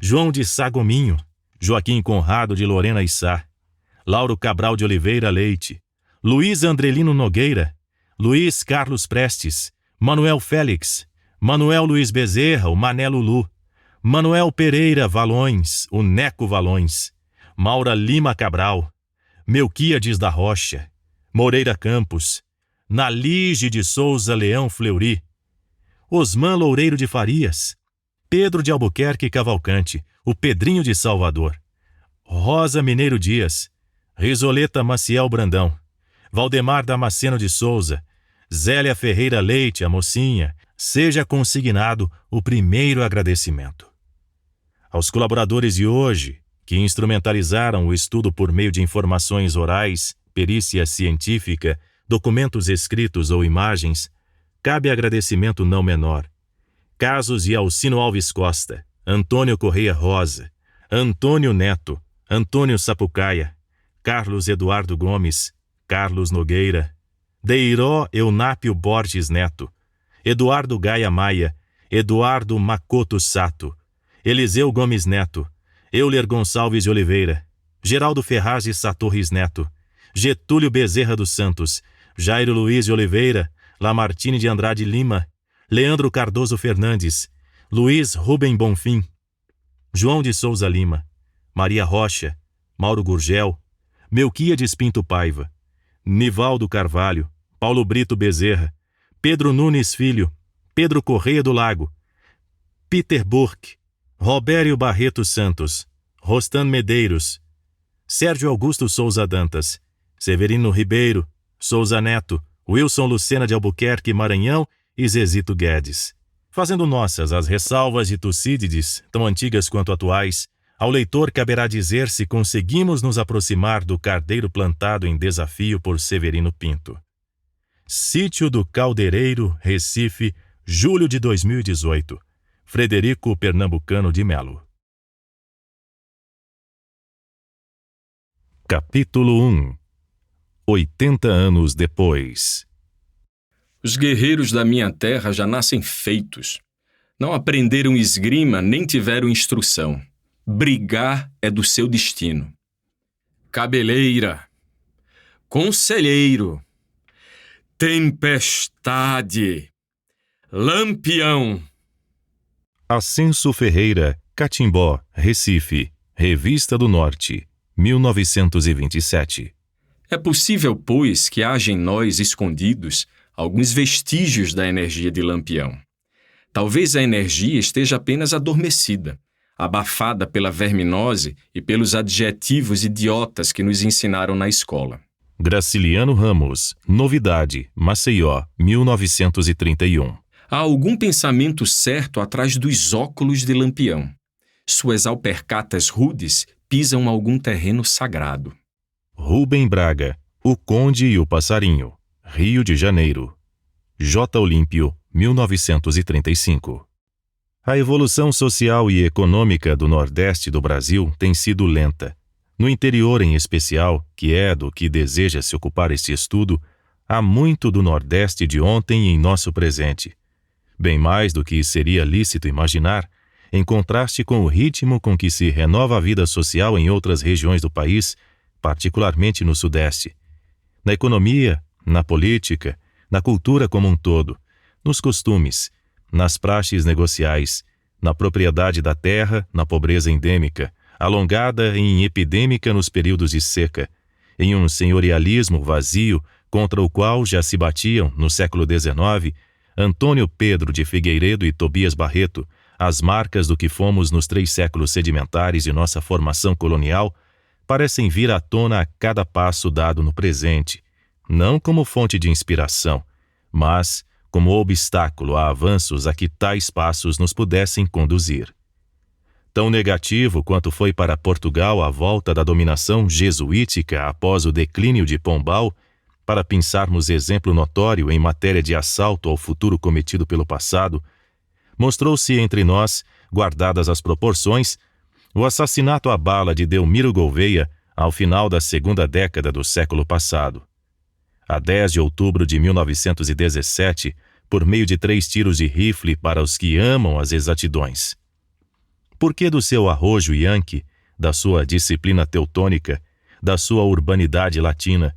João de Sagominho, Joaquim Conrado de Lorena Issá, Lauro Cabral de Oliveira Leite, Luiz Andrelino Nogueira, Luiz Carlos Prestes, Manuel Félix, Manuel Luiz Bezerra, o Mané Lulu, Manuel Pereira Valões, o Neco Valões, Maura Lima Cabral, Melquíades da Rocha, Moreira Campos, Nalige de Souza Leão Fleury, Osman Loureiro de Farias, Pedro de Albuquerque Cavalcante, o Pedrinho de Salvador, Rosa Mineiro Dias, Risoleta Maciel Brandão, Valdemar Damasceno de Souza, Zélia Ferreira Leite, a mocinha, seja consignado o primeiro agradecimento. Aos colaboradores de hoje, que instrumentalizaram o estudo por meio de informações orais, perícia científica, documentos escritos ou imagens, cabe agradecimento não menor. Casos e Alcino Alves Costa, Antônio Correia Rosa, Antônio Neto, Antônio Sapucaia, Carlos Eduardo Gomes, Carlos Nogueira, Deiró Eunápio Borges Neto, Eduardo Gaia Maia, Eduardo Macoto Sato, Eliseu Gomes Neto, Euler Gonçalves de Oliveira, Geraldo Ferraz Satorres Neto, Getúlio Bezerra dos Santos, Jairo Luiz de Oliveira, Lamartine de Andrade Lima, Leandro Cardoso Fernandes, Luiz Rubem Bonfim, João de Souza Lima, Maria Rocha, Mauro Gurgel, Melquíades Pinto Paiva, Nivaldo Carvalho, Paulo Brito Bezerra, Pedro Nunes Filho, Pedro Correia do Lago, Peter Burke, Robério Barreto Santos, Rostan Medeiros, Sérgio Augusto Souza Dantas, Severino Ribeiro, Souza Neto, Wilson Lucena de Albuquerque Maranhão e Zezito Guedes. Fazendo nossas as ressalvas de Tucídides, tão antigas quanto atuais, ao leitor caberá dizer se conseguimos nos aproximar do cardeiro plantado em desafio por Severino Pinto. Sítio do Caldeireiro, Recife, julho de 2018. Frederico Pernambucano de Melo. Capítulo 1. 80 anos depois. Os guerreiros da minha terra já nascem feitos. Não aprenderam esgrima nem tiveram instrução. Brigar é do seu destino. Cabeleira, conselheiro, tempestade, lampião. Ascenso Ferreira, Catimbó, Recife, Revista do Norte, 1927. É possível, pois, que haja em nós escondidos alguns vestígios da energia de Lampião. Talvez a energia esteja apenas adormecida, abafada pela verminose e pelos adjetivos idiotas que nos ensinaram na escola. Graciliano Ramos, Novidade, Maceió, 1931. Há algum pensamento certo atrás dos óculos de Lampião. Suas alpercatas rudes pisam algum terreno sagrado. Rubem Braga, O Conde e o Passarinho, Rio de Janeiro. J. Olímpio, 1935. A evolução social e econômica do Nordeste do Brasil tem sido lenta. No interior em especial, que é do que deseja se ocupar este estudo, há muito do Nordeste de ontem em nosso presente. Bem mais do que seria lícito imaginar, em contraste com o ritmo com que se renova a vida social em outras regiões do país, particularmente no Sudeste. Na economia, na política, na cultura como um todo, nos costumes, nas praxes negociais, na propriedade da terra, na pobreza endêmica, alongada em epidêmica nos períodos de seca, em um senhorialismo vazio contra o qual já se batiam, no século XIX, Antônio Pedro de Figueiredo e Tobias Barreto, as marcas do que fomos nos 3 séculos sedimentares de nossa formação colonial, parecem vir à tona a cada passo dado no presente, não como fonte de inspiração, mas como obstáculo a avanços a que tais passos nos pudessem conduzir. Tão negativo quanto foi para Portugal a volta da dominação jesuítica após o declínio de Pombal, para pensarmos exemplo notório em matéria de assalto ao futuro cometido pelo passado, mostrou-se entre nós, guardadas as proporções, o assassinato à bala de Delmiro Gouveia ao final da 2ª década do século passado. A 10 de outubro de 1917, por meio de 3 tiros de rifle para os que amam as exatidões. Por que do seu arrojo yankee, da sua disciplina teutônica, da sua urbanidade latina,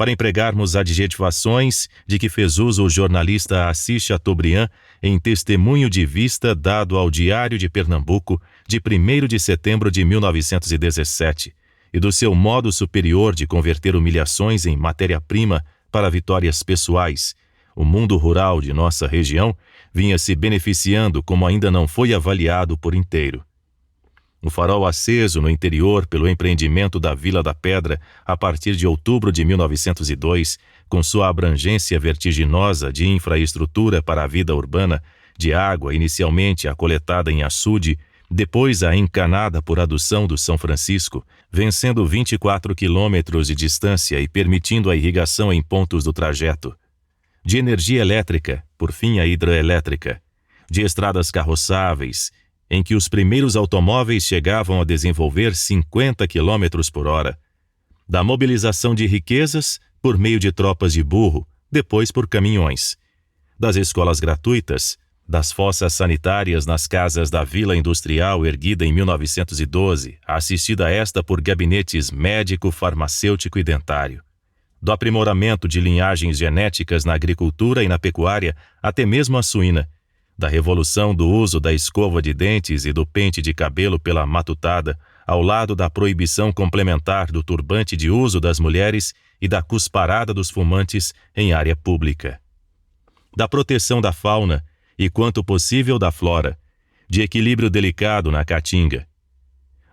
para empregarmos adjetivações de que fez uso o jornalista Assis Chateaubriand em testemunho de vista dado ao Diário de Pernambuco de 1º de setembro de 1917, e do seu modo superior de converter humilhações em matéria-prima para vitórias pessoais, o mundo rural de nossa região vinha se beneficiando como ainda não foi avaliado por inteiro. O farol aceso no interior pelo empreendimento da Vila da Pedra a partir de outubro de 1902, com sua abrangência vertiginosa de infraestrutura para a vida urbana, de água inicialmente a coletada em açude, depois a encanada por adução do São Francisco, vencendo 24 quilômetros de distância e permitindo a irrigação em pontos do trajeto. De energia elétrica, por fim a hidroelétrica, de estradas carroçáveis, em que os primeiros automóveis chegavam a desenvolver 50 km por hora, da mobilização de riquezas por meio de tropas de burro, depois por caminhões, das escolas gratuitas, das fossas sanitárias nas casas da Vila Industrial erguida em 1912, assistida esta por gabinetes médico, farmacêutico e dentário, do aprimoramento de linhagens genéticas na agricultura e na pecuária, até mesmo a suína, da revolução do uso da escova de dentes e do pente de cabelo pela matutada, ao lado da proibição complementar do turbante de uso das mulheres e da cusparada dos fumantes em área pública. Da proteção da fauna e, quanto possível, da flora, de equilíbrio delicado na caatinga,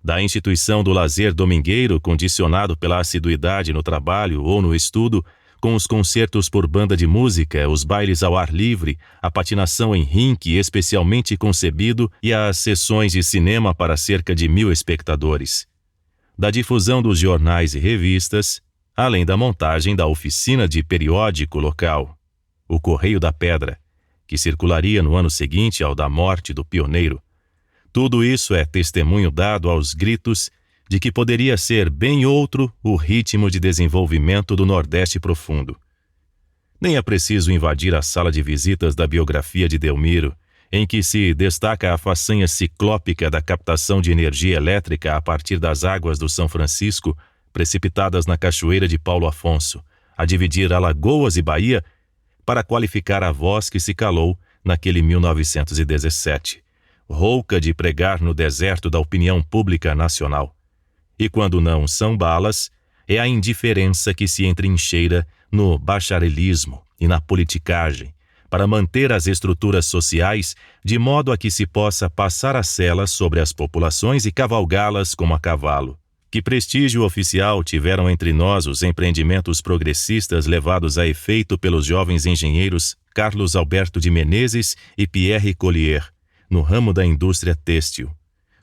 da instituição do lazer domingueiro condicionado pela assiduidade no trabalho ou no estudo, com os concertos por banda de música, os bailes ao ar livre, a patinação em rink especialmente concebido e as sessões de cinema para cerca de 1.000 espectadores. Da difusão dos jornais e revistas, além da montagem da oficina de periódico local, o Correio da Pedra, que circularia no ano seguinte ao da morte do pioneiro. Tudo isso é testemunho dado aos gritos de que poderia ser bem outro o ritmo de desenvolvimento do Nordeste profundo. Nem é preciso invadir a sala de visitas da biografia de Delmiro, em que se destaca a façanha ciclópica da captação de energia elétrica a partir das águas do São Francisco, precipitadas na cachoeira de Paulo Afonso, a dividir Alagoas e Bahia, para qualificar a voz que se calou naquele 1917, rouca de pregar no deserto da opinião pública nacional. E quando não são balas, é a indiferença que se entrincheira no bacharelismo e na politicagem, para manter as estruturas sociais de modo a que se possa passar a sela sobre as populações e cavalgá-las como a cavalo. Que prestígio oficial tiveram entre nós os empreendimentos progressistas levados a efeito pelos jovens engenheiros Carlos Alberto de Menezes e Pierre Collier, no ramo da indústria têxtil,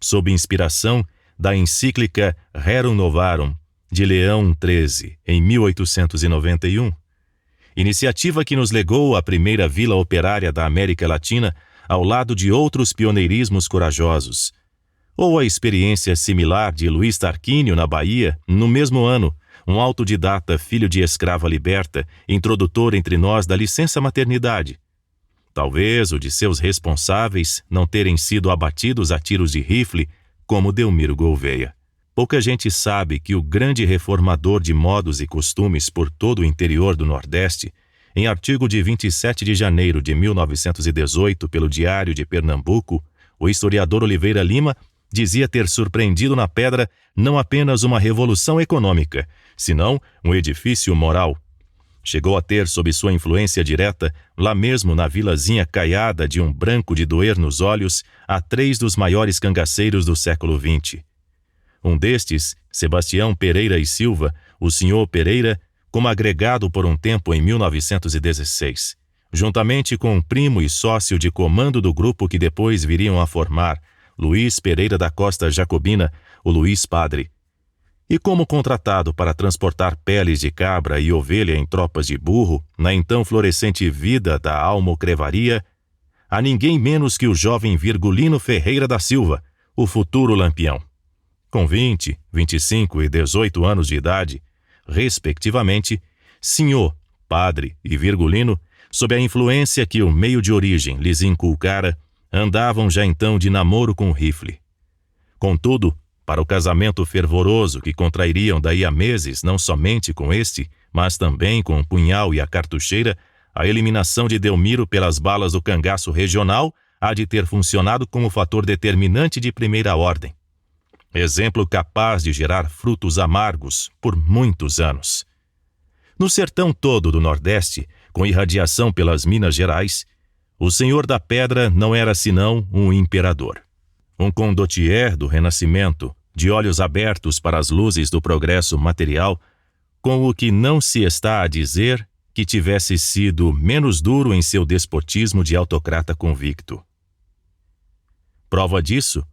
sob inspiração da encíclica Rerum Novarum, de Leão XIII, em 1891, iniciativa que nos legou a primeira vila operária da América Latina ao lado de outros pioneirismos corajosos, ou a experiência similar de Luiz Tarquínio na Bahia, no mesmo ano, um autodidata filho de escrava liberta, introdutor entre nós da licença maternidade. Talvez o de seus responsáveis não terem sido abatidos a tiros de rifle como Delmiro Gouveia. Pouca gente sabe que o grande reformador de modos e costumes por todo o interior do Nordeste, em artigo de 27 de janeiro de 1918 pelo Diário de Pernambuco, o historiador Oliveira Lima dizia ter surpreendido na Pedra não apenas uma revolução econômica, senão um edifício moral. Chegou a ter sob sua influência direta, lá mesmo na vilazinha caiada de um branco de doer nos olhos, a 3 dos maiores cangaceiros do século XX. Um destes, Sebastião Pereira e Silva, o senhor Pereira, como agregado por um tempo em 1916, juntamente com um primo e sócio de comando do grupo que depois viriam a formar, Luiz Pereira da Costa Jacobina, o Luiz Padre. E como contratado para transportar peles de cabra e ovelha em tropas de burro, na então florescente vida da almocrevaria, a ninguém menos que o jovem Virgulino Ferreira da Silva, o futuro Lampião. Com 20, 25 e 18 anos de idade, respectivamente, senhor, padre e Virgulino, sob a influência que o meio de origem lhes inculcara, andavam já então de namoro com o rifle. Contudo, para o casamento fervoroso que contrairiam daí a meses não somente com este, mas também com o punhal e a cartucheira, a eliminação de Delmiro pelas balas do cangaço regional há de ter funcionado como fator determinante de primeira ordem. Exemplo capaz de gerar frutos amargos por muitos anos. No sertão todo do Nordeste, com irradiação pelas Minas Gerais, o Senhor da Pedra não era senão um imperador. Um condottiere do Renascimento, de olhos abertos para as luzes do progresso material, com o que não se está a dizer que tivesse sido menos duro em seu despotismo de autocrata convicto. Prova disso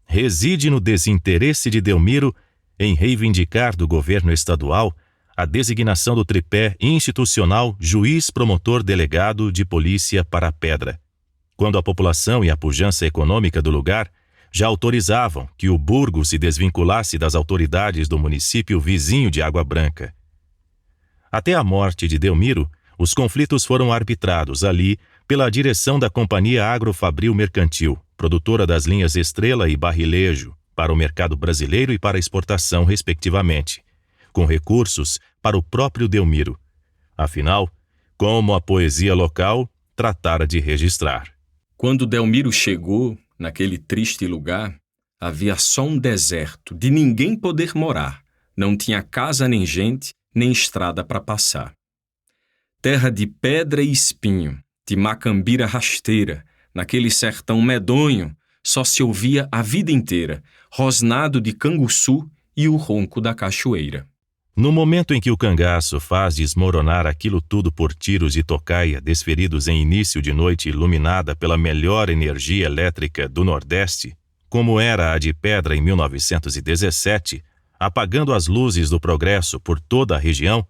reside no desinteresse de Delmiro em reivindicar do governo estadual a designação do tripé institucional juiz-promotor-delegado de polícia para a Pedra, quando a população e a pujança econômica do lugar já autorizavam que o burgo se desvinculasse das autoridades do município vizinho de Água Branca. Até a morte de Delmiro, os conflitos foram arbitrados ali pela direção da Companhia Agrofabril Mercantil, produtora das linhas Estrela e Barrilejo, para o mercado brasileiro e para exportação, respectivamente, com recursos para o próprio Delmiro. Afinal, como a poesia local tratara de registrar. Quando Delmiro chegou naquele triste lugar, havia só um deserto, de ninguém poder morar. Não tinha casa nem gente, nem estrada para passar. Terra de pedra e espinho, de macambira rasteira, naquele sertão medonho, só se ouvia a vida inteira, rosnado de canguçu e o ronco da cachoeira. No momento em que o cangaço faz desmoronar aquilo tudo por tiros de tocaia desferidos em início de noite iluminada pela melhor energia elétrica do Nordeste, como era a de Pedra em 1917, apagando as luzes do progresso por toda a região,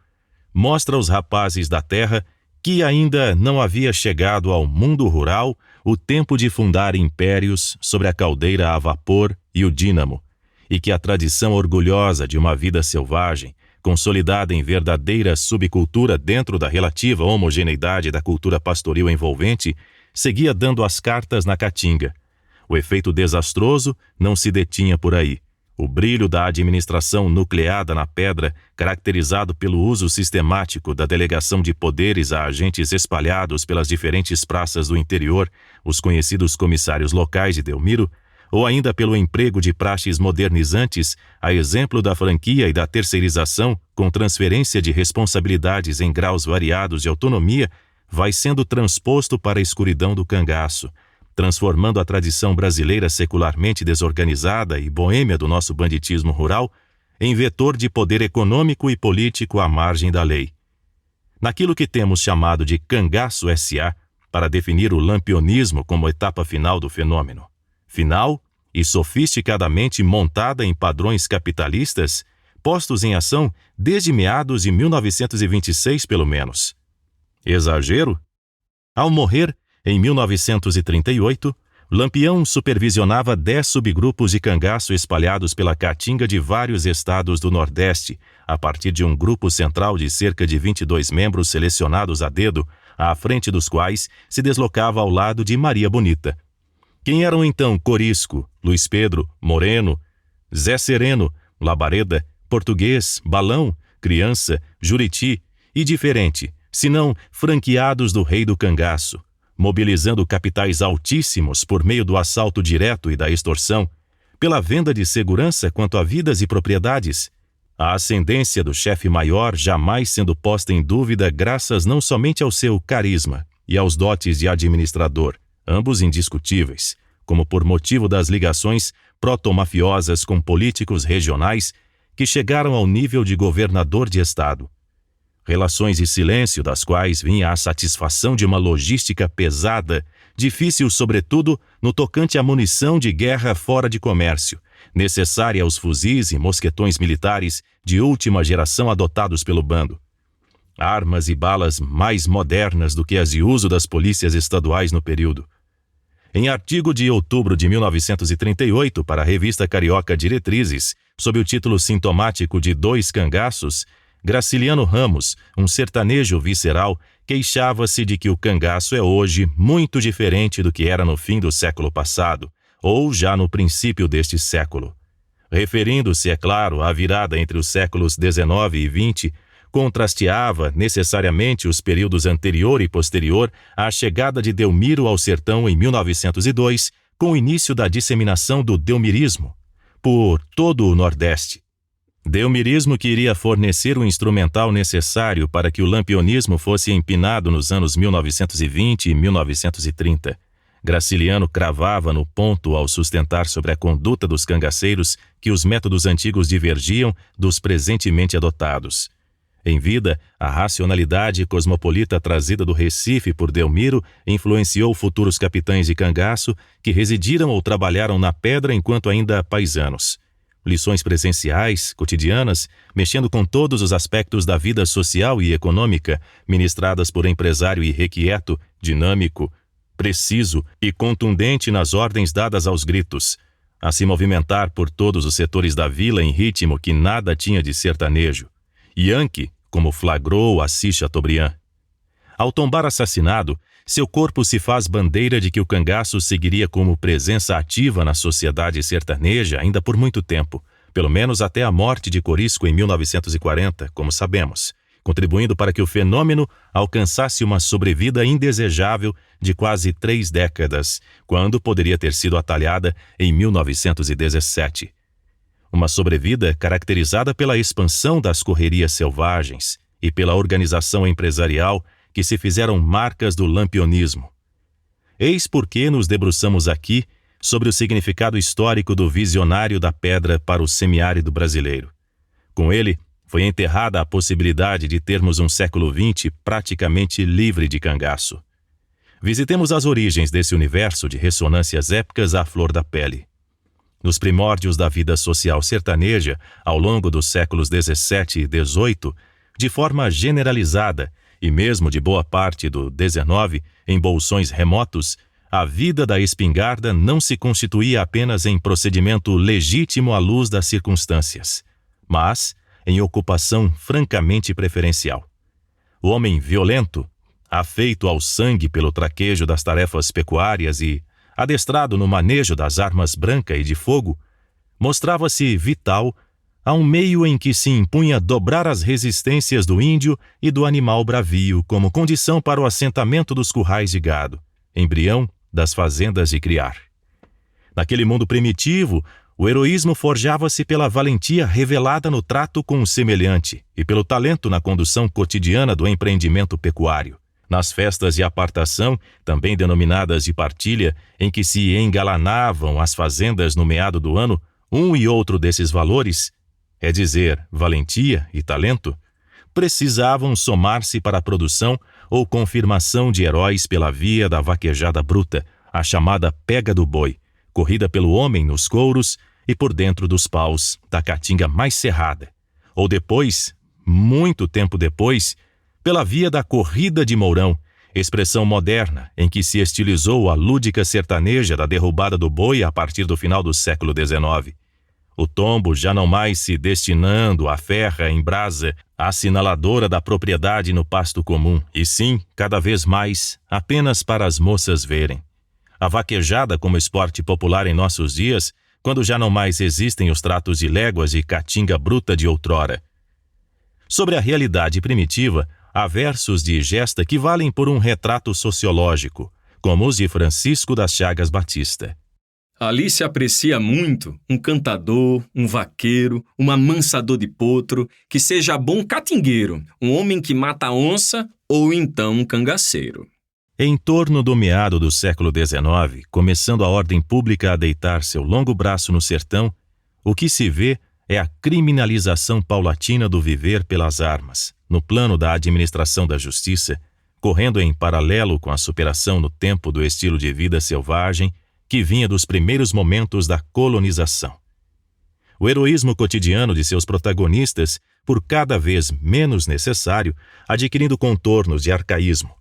mostra aos rapazes da terra que ainda não havia chegado ao mundo rural o tempo de fundar impérios sobre a caldeira a vapor e o dínamo, e que a tradição orgulhosa de uma vida selvagem, consolidada em verdadeira subcultura dentro da relativa homogeneidade da cultura pastoril envolvente, seguia dando as cartas na caatinga. O efeito desastroso não se detinha por aí. O brilho da administração nucleada na pedra, caracterizado pelo uso sistemático da delegação de poderes a agentes espalhados pelas diferentes praças do interior, os conhecidos comissários locais de Delmiro, ou ainda pelo emprego de praxes modernizantes, a exemplo da franquia e da terceirização, com transferência de responsabilidades em graus variados de autonomia, vai sendo transposto para a escuridão do cangaço, transformando a tradição brasileira secularmente desorganizada e boêmia do nosso banditismo rural em vetor de poder econômico e político à margem da lei. Naquilo que temos chamado de cangaço S.A., para definir o lampianismo como etapa final do fenômeno. Final e sofisticadamente montada em padrões capitalistas, postos em ação desde meados de 1926 pelo menos. Exagero? Ao morrer, em 1938, Lampião supervisionava 10 subgrupos de cangaço espalhados pela caatinga de vários estados do Nordeste, a partir de um grupo central de cerca de 22 membros selecionados a dedo, à frente dos quais se deslocava ao lado de Maria Bonita. Quem eram então Corisco, Luiz Pedro, Moreno, Zé Sereno, Labareda, Português, Balão, Criança, Juriti e diferente, senão franqueados do rei do cangaço, mobilizando capitais altíssimos por meio do assalto direto e da extorsão, pela venda de segurança quanto a vidas e propriedades, a ascendência do chefe maior jamais sendo posta em dúvida graças não somente ao seu carisma e aos dotes de administrador, ambos indiscutíveis, como por motivo das ligações proto-mafiosas com políticos regionais que chegaram ao nível de governador de estado. Relações de silêncio das quais vinha a satisfação de uma logística pesada, difícil sobretudo no tocante à munição de guerra fora de comércio, necessária aos fuzis e mosquetões militares de última geração adotados pelo bando. Armas e balas mais modernas do que as de uso das polícias estaduais no período. Em artigo de outubro de 1938 para a revista carioca Diretrizes, sob o título sintomático de Dois Cangaços, Graciliano Ramos, um sertanejo visceral, queixava-se de que o cangaço é hoje muito diferente do que era no fim do século passado, ou já no princípio deste século. referindo-se, é claro, à virada entre os séculos XIX e XX, contrasteava necessariamente os períodos anterior e posterior à chegada de Delmiro ao sertão em 1902, com o início da disseminação do delmirismo por todo o Nordeste. Delmirismo que iria fornecer o instrumental necessário para que o lampiõismo fosse empinado nos anos 1920 e 1930. Graciliano cravava no ponto ao sustentar sobre a conduta dos cangaceiros que os métodos antigos divergiam dos presentemente adotados. Em vida, a racionalidade cosmopolita trazida do Recife por Delmiro influenciou futuros capitães de cangaço que residiram ou trabalharam na pedra enquanto ainda paisanos. Lições presenciais, cotidianas, mexendo com todos os aspectos da vida social e econômica, ministradas por empresário irrequieto, dinâmico, preciso e contundente nas ordens dadas aos gritos, a se movimentar por todos os setores da vila em ritmo que nada tinha de sertanejo. Yankee, como flagrou Assis Chateaubriand. Ao tombar assassinado, seu corpo se faz bandeira de que o cangaço seguiria como presença ativa na sociedade sertaneja ainda por muito tempo, pelo menos até a morte de Corisco em 1940, como sabemos, contribuindo para que o fenômeno alcançasse uma sobrevida indesejável de quase 3 décadas, quando poderia ter sido atalhada em 1917. Uma sobrevida caracterizada pela expansão das correrias selvagens e pela organização empresarial que se fizeram marcas do lampiõismo. Eis por que nos debruçamos aqui sobre o significado histórico do visionário da pedra para o semiárido brasileiro. Com ele, foi enterrada a possibilidade de termos um século XX praticamente livre de cangaço. Visitemos as origens desse universo de ressonâncias épicas à flor da pele. Nos primórdios da vida social sertaneja, ao longo dos séculos XVII e XVIII, de forma generalizada, e mesmo de boa parte do XIX, em bolsões remotos, a vida da espingarda não se constituía apenas em procedimento legítimo à luz das circunstâncias, mas em ocupação francamente preferencial. O homem violento, afeito ao sangue pelo traquejo das tarefas pecuárias e adestrado no manejo das armas branca e de fogo, mostrava-se vital a um meio em que se impunha dobrar as resistências do índio e do animal bravio como condição para o assentamento dos currais de gado, embrião das fazendas de criar. Naquele mundo primitivo, o heroísmo forjava-se pela valentia revelada no trato com o semelhante e pelo talento na condução cotidiana do empreendimento pecuário. Nas festas de apartação, também denominadas de partilha, em que se engalanavam as fazendas no meado do ano, um e outro desses valores, é dizer, valentia e talento, precisavam somar-se para a produção ou confirmação de heróis pela via da vaquejada bruta, a chamada pega do boi, corrida pelo homem nos couros e por dentro dos paus da caatinga mais cerrada, ou depois, muito tempo depois, pela via da corrida de Mourão, expressão moderna em que se estilizou a lúdica sertaneja da derrubada do boi a partir do final do século XIX. O tombo já não mais se destinando à ferra em brasa, assinaladora da propriedade no pasto comum, e sim, cada vez mais, apenas para as moças verem. A vaquejada como esporte popular em nossos dias, quando já não mais existem os tratos de léguas e caatinga bruta de outrora. Sobre a realidade primitiva, há versos de Gesta que valem por um retrato sociológico, como os de Francisco das Chagas Batista. Ali se aprecia muito um cantador, um vaqueiro, um amansador de potro, que seja bom catingueiro, um homem que mata onça ou então um cangaceiro. Em torno do meado do século XIX, começando a ordem pública a deitar seu longo braço no sertão, o que se vê é a criminalização paulatina do viver pelas armas, no plano da administração da justiça, correndo em paralelo com a superação no tempo do estilo de vida selvagem que vinha dos primeiros momentos da colonização. O heroísmo cotidiano de seus protagonistas, por cada vez menos necessário, adquirindo contornos de arcaísmo.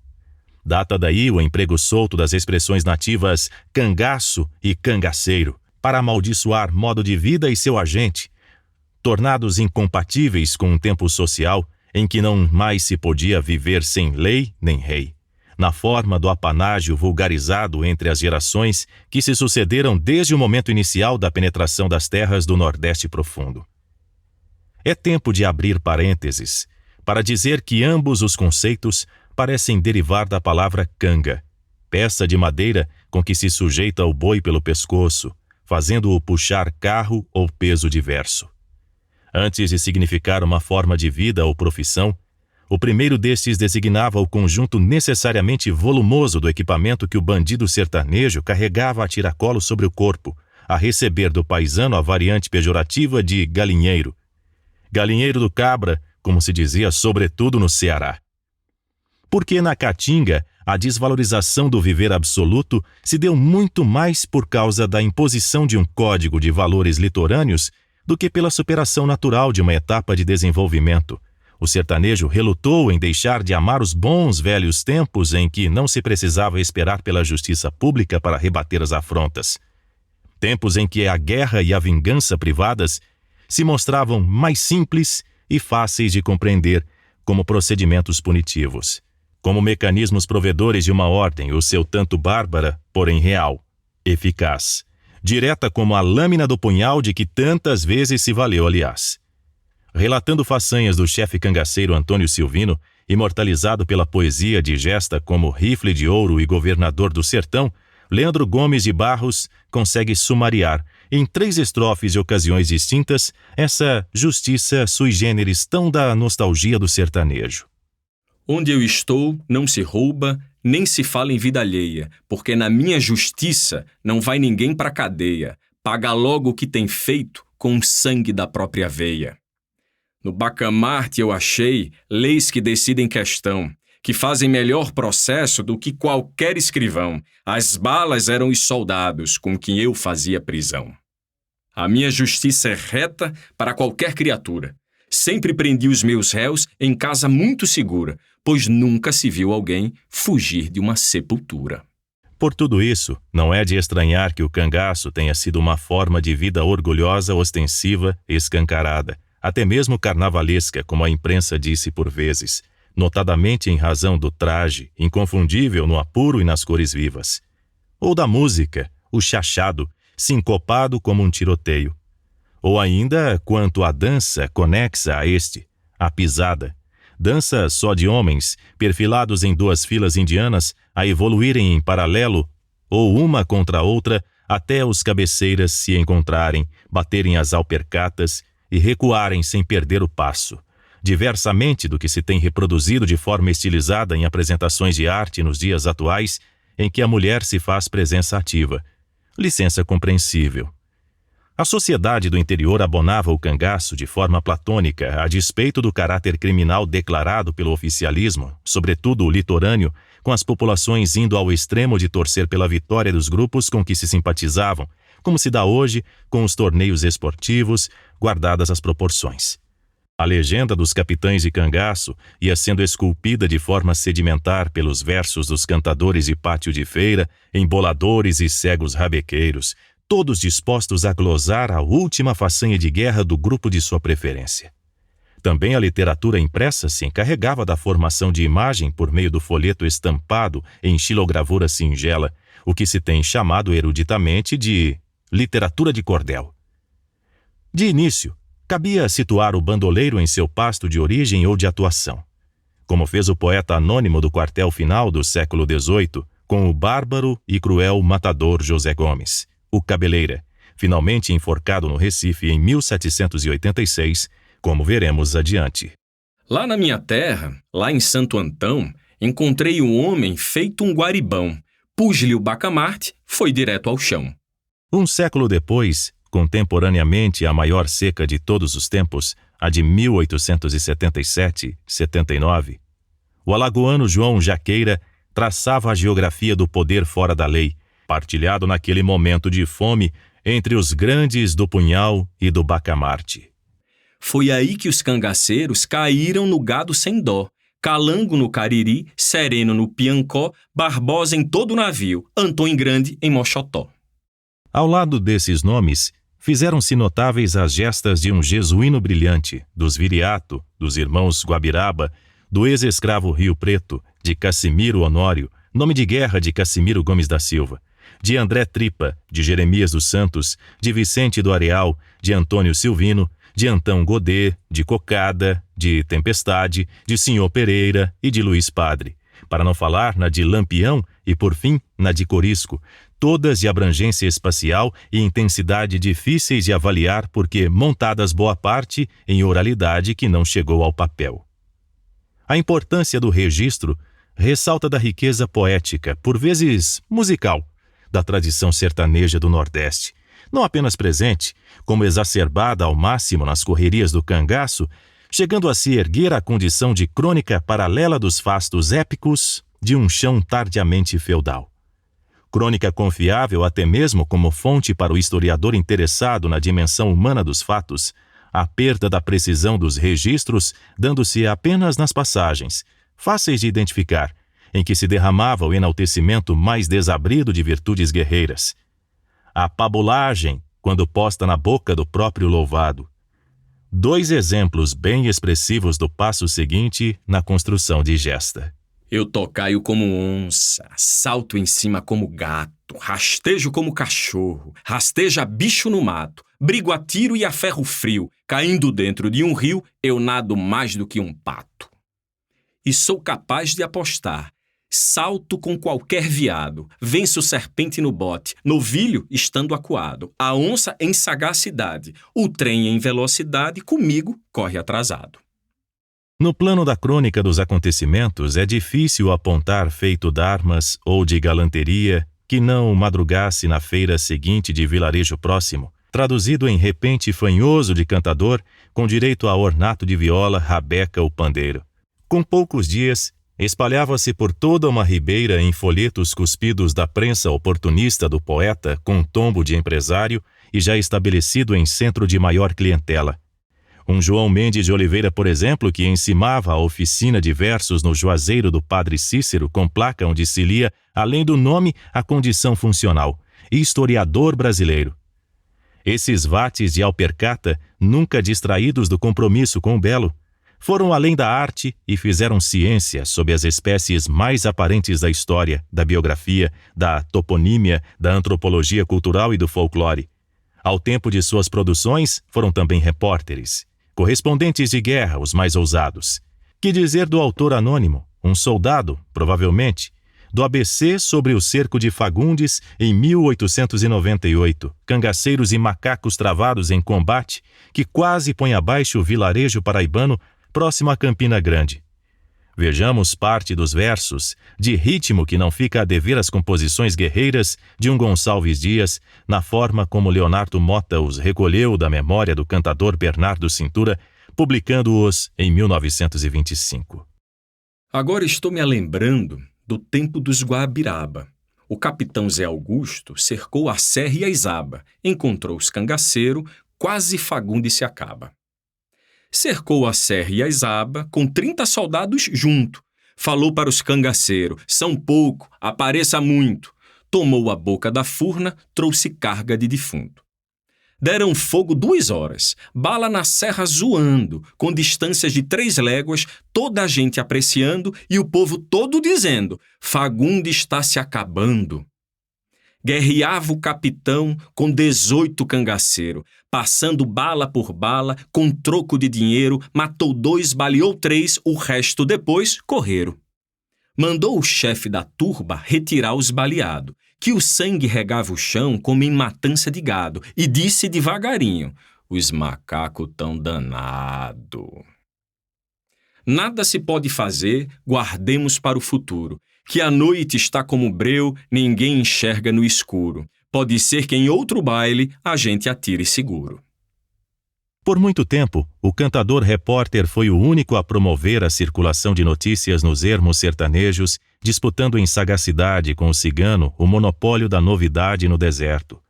Data daí o emprego solto das expressões nativas cangaço e cangaceiro, para amaldiçoar modo de vida e seu agente, tornados incompatíveis com um tempo social em que não mais se podia viver sem lei nem rei, na forma do apanágio vulgarizado entre as gerações que se sucederam desde o momento inicial da penetração das terras do Nordeste profundo. É tempo de abrir parênteses para dizer que ambos os conceitos parecem derivar da palavra canga, peça de madeira com que se sujeita o boi pelo pescoço, fazendo-o puxar carro ou peso diverso. Antes de significar uma forma de vida ou profissão, o primeiro destes designava o conjunto necessariamente volumoso do equipamento que o bandido sertanejo carregava a tiracolo sobre o corpo, a receber do paisano a variante pejorativa de galinheiro. Galinheiro do cabra, como se dizia sobretudo no Ceará. Porque na Caatinga, a desvalorização do viver absoluto se deu muito mais por causa da imposição de um código de valores litorâneos do que pela superação natural de uma etapa de desenvolvimento. O sertanejo relutou em deixar de amar os bons velhos tempos em que não se precisava esperar pela justiça pública para rebater as afrontas. Tempos em que a guerra e a vingança privadas se mostravam mais simples e fáceis de compreender como procedimentos punitivos, como mecanismos provedores de uma ordem, o seu tanto bárbara, porém real, eficaz, direta como a lâmina do punhal de que tantas vezes se valeu, aliás. Relatando façanhas do chefe cangaceiro Antônio Silvino, imortalizado pela poesia de gesta como Rifle de Ouro e Governador do Sertão, Leandro Gomes de Barros consegue sumariar, em 3 estrofes de ocasiões distintas, essa justiça sui generis tão da nostalgia do sertanejo. Onde eu estou, não se rouba, nem se fala em vida alheia, porque na minha justiça não vai ninguém pra cadeia, paga logo o que tem feito com o sangue da própria veia. No Bacamarte eu achei leis que decidem questão, que fazem melhor processo do que qualquer escrivão. As balas eram os soldados com quem eu fazia prisão. A minha justiça é reta para qualquer criatura. Sempre prendi os meus réus em casa muito segura, pois nunca se viu alguém fugir de uma sepultura. Por tudo isso, não é de estranhar que o cangaço tenha sido uma forma de vida orgulhosa, ostensiva, escancarada, até mesmo carnavalesca, como a imprensa disse por vezes, notadamente em razão do traje, inconfundível no apuro e nas cores vivas. Ou da música, o chachado, sincopado como um tiroteio. Ou ainda, quanto à dança conexa a este, a pisada. Dança só de homens, perfilados em 2 filas indianas, a evoluírem em paralelo, ou uma contra a outra, até os cabeceiras se encontrarem, baterem as alpercatas e recuarem sem perder o passo. Diversamente do que se tem reproduzido de forma estilizada em apresentações de arte nos dias atuais, em que a mulher se faz presença ativa. Licença compreensível. A sociedade do interior abonava o cangaço de forma platônica, a despeito do caráter criminal declarado pelo oficialismo, sobretudo o litorâneo, com as populações indo ao extremo de torcer pela vitória dos grupos com que se simpatizavam, como se dá hoje com os torneios esportivos, guardadas as proporções. A legenda dos capitães de cangaço ia sendo esculpida de forma sedimentar pelos versos dos cantadores de pátio de feira, emboladores e cegos rabequeiros, todos dispostos a glosar a última façanha de guerra do grupo de sua preferência. Também a literatura impressa se encarregava da formação de imagem por meio do folheto estampado em xilogravura singela, o que se tem chamado eruditamente de literatura de cordel. De início, cabia situar o bandoleiro em seu pasto de origem ou de atuação, como fez o poeta anônimo do quartel final do século XVIII com o bárbaro e cruel matador José Gomes, o Cabeleira, finalmente enforcado no Recife em 1786, como veremos adiante. Lá na minha terra, lá em Santo Antão, encontrei um homem feito um guaribão. Pus-lhe o bacamarte, foi direto ao chão. Um século depois, contemporaneamente à maior seca de todos os tempos, a de 1877-79, o alagoano João Jaqueira traçava a geografia do poder fora da lei, partilhado naquele momento de fome entre os grandes do Punhal e do Bacamarte. Foi aí que os cangaceiros caíram no gado sem dó, Calango no Cariri, Sereno no Piancó, Barbosa em todo o navio, Antônio Grande em Mochotó. Ao lado desses nomes, fizeram-se notáveis as gestas de um jesuíno brilhante, dos Viriato, dos irmãos Guabiraba, do ex-escravo Rio Preto, de Cassimiro Honório, nome de guerra de Cassimiro Gomes da Silva, de André Tripa, de Jeremias dos Santos, de Vicente do Areal, de Antônio Silvino, de Antão Godet, de Cocada, de Tempestade, de Senhor Pereira e de Luiz Padre, para não falar na de Lampião e, por fim, na de Corisco, todas de abrangência espacial e intensidade difíceis de avaliar porque montadas boa parte em oralidade que não chegou ao papel. A importância do registro ressalta da riqueza poética, por vezes musical, da tradição sertaneja do Nordeste, não apenas presente, como exacerbada ao máximo nas correrias do cangaço, chegando a se erguer à condição de crônica paralela dos fastos épicos de um chão tardiamente feudal. Crônica confiável até mesmo como fonte para o historiador interessado na dimensão humana dos fatos, a perda da precisão dos registros dando-se apenas nas passagens, fáceis de identificar, em que se derramava o enaltecimento mais desabrido de virtudes guerreiras. A pabulagem, quando posta na boca do próprio louvado. 2 exemplos bem expressivos do passo seguinte na construção de gesta. Eu tocaio como onça, salto em cima como gato, rastejo como cachorro, rasteja bicho no mato, brigo a tiro e a ferro frio, caindo dentro de um rio, eu nado mais do que um pato. E sou capaz de apostar, salto com qualquer veado, venço serpente no bote, novilho estando acuado, a onça em sagacidade, o trem em velocidade, comigo corre atrasado. No plano da crônica dos acontecimentos, é difícil apontar feito d'armas ou de galanteria que não madrugasse na feira seguinte de vilarejo próximo, traduzido em repente fanhoso de cantador, com direito a ornato de viola, rabeca ou pandeiro. Com poucos dias, espalhava-se por toda uma ribeira em folhetos cuspidos da prensa oportunista do poeta com tombo de empresário e já estabelecido em centro de maior clientela. Um João Mendes de Oliveira, por exemplo, que encimava a oficina de versos no Juazeiro do Padre Cícero com placa onde se lia, além do nome, a condição funcional, historiador brasileiro. Esses vates de alpercata, nunca distraídos do compromisso com o belo, foram além da arte e fizeram ciência sob as espécies mais aparentes da história, da biografia, da toponímia, da antropologia cultural e do folclore. Ao tempo de suas produções, foram também repórteres, correspondentes de guerra, os mais ousados. Que dizer do autor anônimo, um soldado, provavelmente, do ABC sobre o cerco de Fagundes em 1898, cangaceiros e macacos travados em combate, que quase põe abaixo o vilarejo paraibano próximo a Campina Grande. Vejamos parte dos versos, de ritmo que não fica a dever às composições guerreiras de um Gonçalves Dias, na forma como Leonardo Mota os recolheu da memória do cantador Bernardo Cintura, publicando-os em 1925. Agora estou me lembrando do tempo dos Guabiraba. O capitão Zé Augusto cercou a serra e a Isaba, encontrou os cangaceiros, quase Fagundes se acaba. Cercou a serra e a Isaba com 30 soldados junto. Falou para os cangaceiros, são pouco, apareça muito. Tomou a boca da furna, trouxe carga de defunto. Deram fogo 2 horas, bala na serra zoando, com distâncias de 3 léguas, toda a gente apreciando e o povo todo dizendo, Fagundes está se acabando. Guerreava o capitão com 18 cangaceiros, passando bala por bala, com troco de dinheiro, matou 2, baleou 3, o resto depois correram. Mandou o chefe da turba retirar os baleados, que o sangue regava o chão como em matança de gado, e disse devagarinho, os macacos tão danado. Nada se pode fazer, guardemos para o futuro, que a noite está como breu, ninguém enxerga no escuro. Pode ser que em outro baile a gente atire seguro. Por muito tempo, o cantador repórter foi o único a promover a circulação de notícias nos ermos sertanejos, disputando em sagacidade com o cigano o monopólio da novidade no deserto.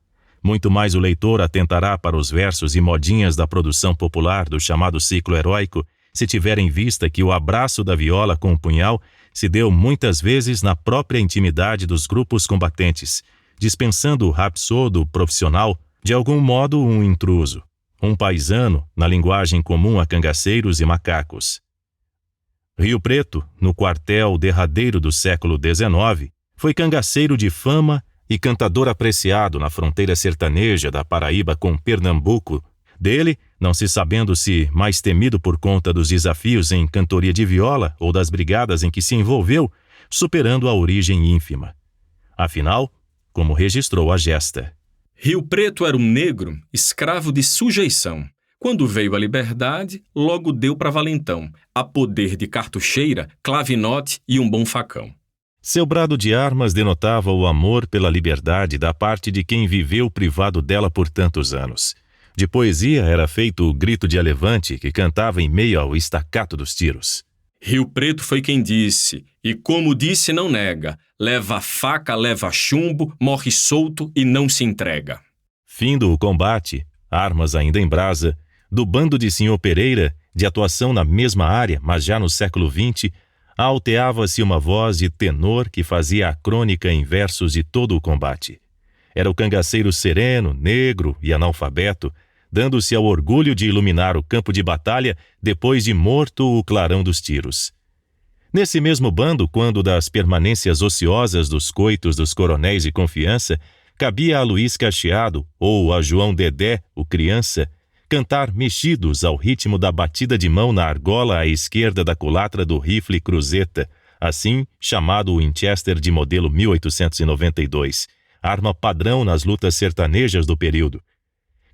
Muito mais o leitor atentará para os versos e modinhas da produção popular do chamado ciclo heróico, se tiver em vista que o abraço da viola com o punhal se deu muitas vezes na própria intimidade dos grupos combatentes, dispensando o rapsodo profissional, de algum modo um intruso, um paisano, na linguagem comum a cangaceiros e macacos. Rio Preto, no quartel derradeiro do século XIX, foi cangaceiro de fama e cantador apreciado na fronteira sertaneja da Paraíba com Pernambuco. Dele, não se sabendo se mais temido por conta dos desafios em cantoria de viola ou das brigadas em que se envolveu, superando a origem ínfima. Afinal, como registrou a gesta. Rio Preto era um negro, escravo de sujeição. Quando veio a liberdade, logo deu para valentão, a poder de cartucheira, clavinote e um bom facão. Seu brado de armas denotava o amor pela liberdade da parte de quem viveu privado dela por tantos anos. De poesia era feito o grito de Alevante que cantava em meio ao estacato dos tiros. Rio Preto foi quem disse, e como disse não nega, leva a faca, leva chumbo, morre solto e não se entrega. Findo o combate, armas ainda em brasa, do bando de Sr. Pereira, de atuação na mesma área, mas já no século XX, alteava-se uma voz de tenor que fazia a crônica em versos de todo o combate. Era o cangaceiro sereno, negro e analfabeto, dando-se ao orgulho de iluminar o campo de batalha depois de morto o clarão dos tiros. Nesse mesmo bando, quando das permanências ociosas dos coitos dos coronéis de confiança, cabia a Luiz Cacheado ou a João Dedé, o criança, cantar mexidos ao ritmo da batida de mão na argola à esquerda da culatra do rifle cruzeta, assim chamado Winchester de modelo 1892, arma padrão nas lutas sertanejas do período.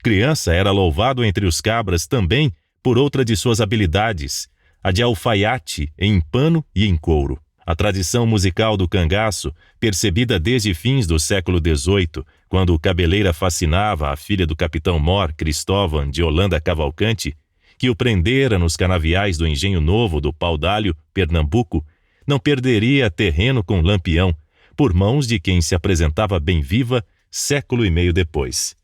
Criança era louvado entre os cabras também por outra de suas habilidades, a de alfaiate em pano e em couro. A tradição musical do cangaço, percebida desde fins do século XVIII, quando Cabeleira fascinava a filha do capitão Mor, Cristóvão de Holanda Cavalcante, que o prendera nos canaviais do Engenho Novo do Pau-d'Alho, Pernambuco, não perderia terreno com Lampião, por mãos de quem se apresentava bem viva século e meio depois.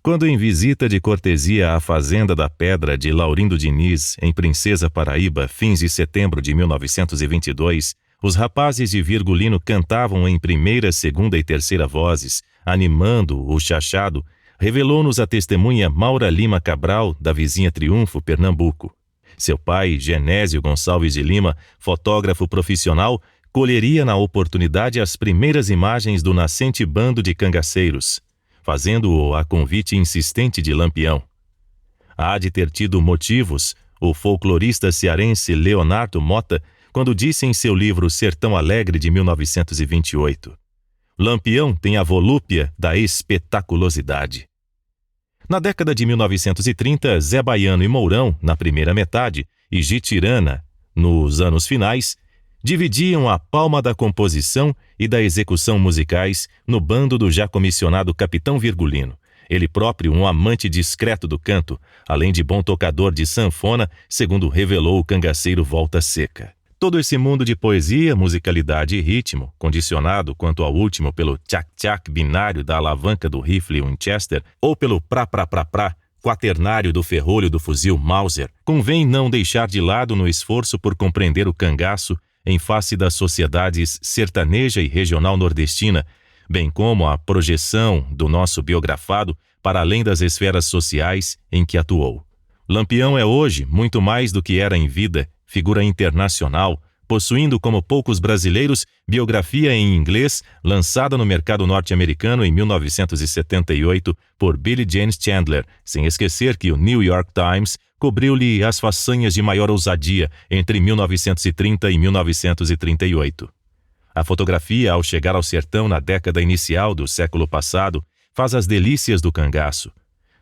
Quando em visita de cortesia à Fazenda da Pedra de Laurindo Diniz, em Princesa, Paraíba, fins de setembro de 1922, os rapazes de Virgulino cantavam em primeira, segunda e terceira vozes, animando o chachado, revelou-nos a testemunha Maura Lima Cabral, da vizinha Triunfo, Pernambuco. Seu pai, Genésio Gonçalves de Lima, fotógrafo profissional, colheria na oportunidade as primeiras imagens do nascente bando de cangaceiros, fazendo-o a convite insistente de Lampião. Há de ter tido motivos o folclorista cearense Leonardo Mota, quando disse em seu livro Sertão Alegre de 1928, Lampião tem a volúpia da espetaculosidade. Na década de 1930, Zé Baiano e Mourão, na primeira metade, e Gitirana, nos anos finais, dividiam a palma da composição e da execução musicais no bando do já comissionado Capitão Virgulino, ele próprio um amante discreto do canto, além de bom tocador de sanfona, segundo revelou o cangaceiro Volta Seca. Todo esse mundo de poesia, musicalidade e ritmo, condicionado quanto ao último pelo tchac-tchac binário da alavanca do rifle Winchester ou pelo prá-prá-prá-prá quaternário do ferrolho do fuzil Mauser, convém não deixar de lado no esforço por compreender o cangaço em face das sociedades sertaneja e regional nordestina, bem como a projeção do nosso biografado para além das esferas sociais em que atuou. Lampião é hoje, muito mais do que era em vida, figura internacional, possuindo como poucos brasileiros biografia em inglês lançada no mercado norte-americano em 1978 por Billy James Chandler, sem esquecer que o New York Times cobriu-lhe as façanhas de maior ousadia entre 1930 e 1938. A fotografia, ao chegar ao sertão na década inicial do século passado, faz as delícias do cangaço.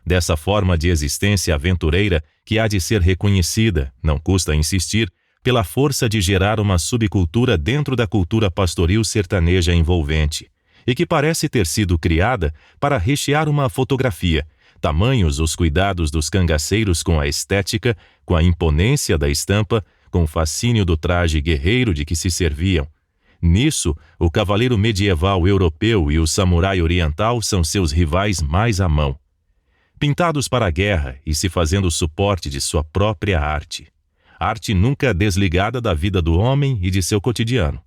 Dessa forma de existência aventureira que há de ser reconhecida, não custa insistir, pela força de gerar uma subcultura dentro da cultura pastoril sertaneja envolvente, e que parece ter sido criada para rechear uma fotografia, tamanhos os cuidados dos cangaceiros com a estética, com a imponência da estampa, com o fascínio do traje guerreiro de que se serviam. Nisso, o cavaleiro medieval europeu e o samurai oriental são seus rivais mais à mão. Pintados para a guerra e se fazendo suporte de sua própria arte. Arte nunca desligada da vida do homem e de seu cotidiano.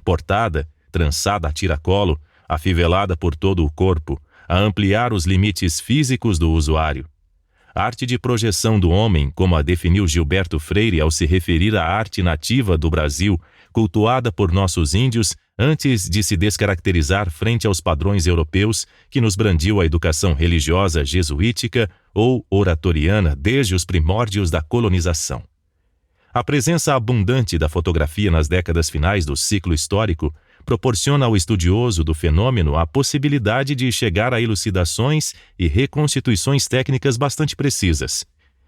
Portada, trançada a tiracolo, afivelada por todo o corpo, a ampliar os limites físicos do usuário. arte de projeção do homem, como a definiu Gilberto Freire ao se referir à arte nativa do Brasil, cultuada por nossos índios antes de se descaracterizar frente aos padrões europeus que nos brandiu a educação religiosa jesuítica ou oratoriana desde os primórdios da colonização. A presença abundante da fotografia nas décadas finais do ciclo histórico proporciona ao estudioso do fenômeno a possibilidade de chegar a elucidações e reconstituições técnicas bastante precisas.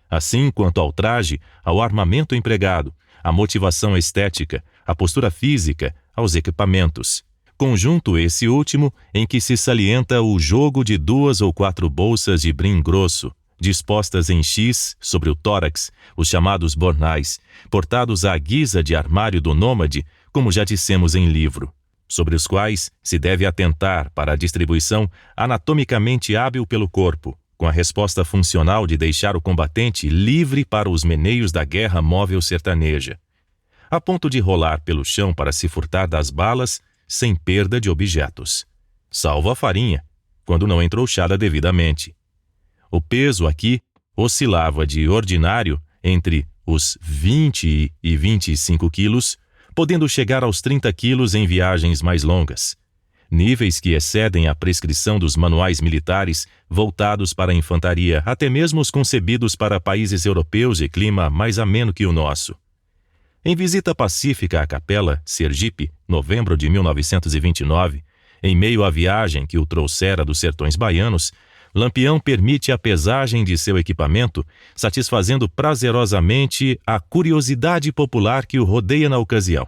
Assim quanto ao traje, ao armamento empregado, à motivação estética, à postura física, aos equipamentos. Conjunto esse último em que se salienta o jogo de 2 ou 4 bolsas de brim grosso, dispostas em X sobre o tórax, os chamados bornais, portados à guisa de armário do nômade, como já dissemos em livro, sobre os quais se deve atentar para a distribuição anatomicamente hábil pelo corpo, com a resposta funcional de deixar o combatente livre para os meneios da guerra móvel sertaneja, a ponto de rolar pelo chão para se furtar das balas sem perda de objetos, salvo a farinha, quando não entrouxada devidamente. O peso aqui oscilava de ordinário entre os 20 e 25 quilos, podendo chegar aos 30 quilos em viagens mais longas, níveis que excedem a prescrição dos manuais militares voltados para a infantaria, até mesmo os concebidos para países europeus de clima mais ameno que o nosso. Em visita pacífica à Capela, Sergipe, novembro de 1929, em meio à viagem que o trouxera dos sertões baianos, Lampião permite a pesagem de seu equipamento, satisfazendo prazerosamente a curiosidade popular que o rodeia na ocasião.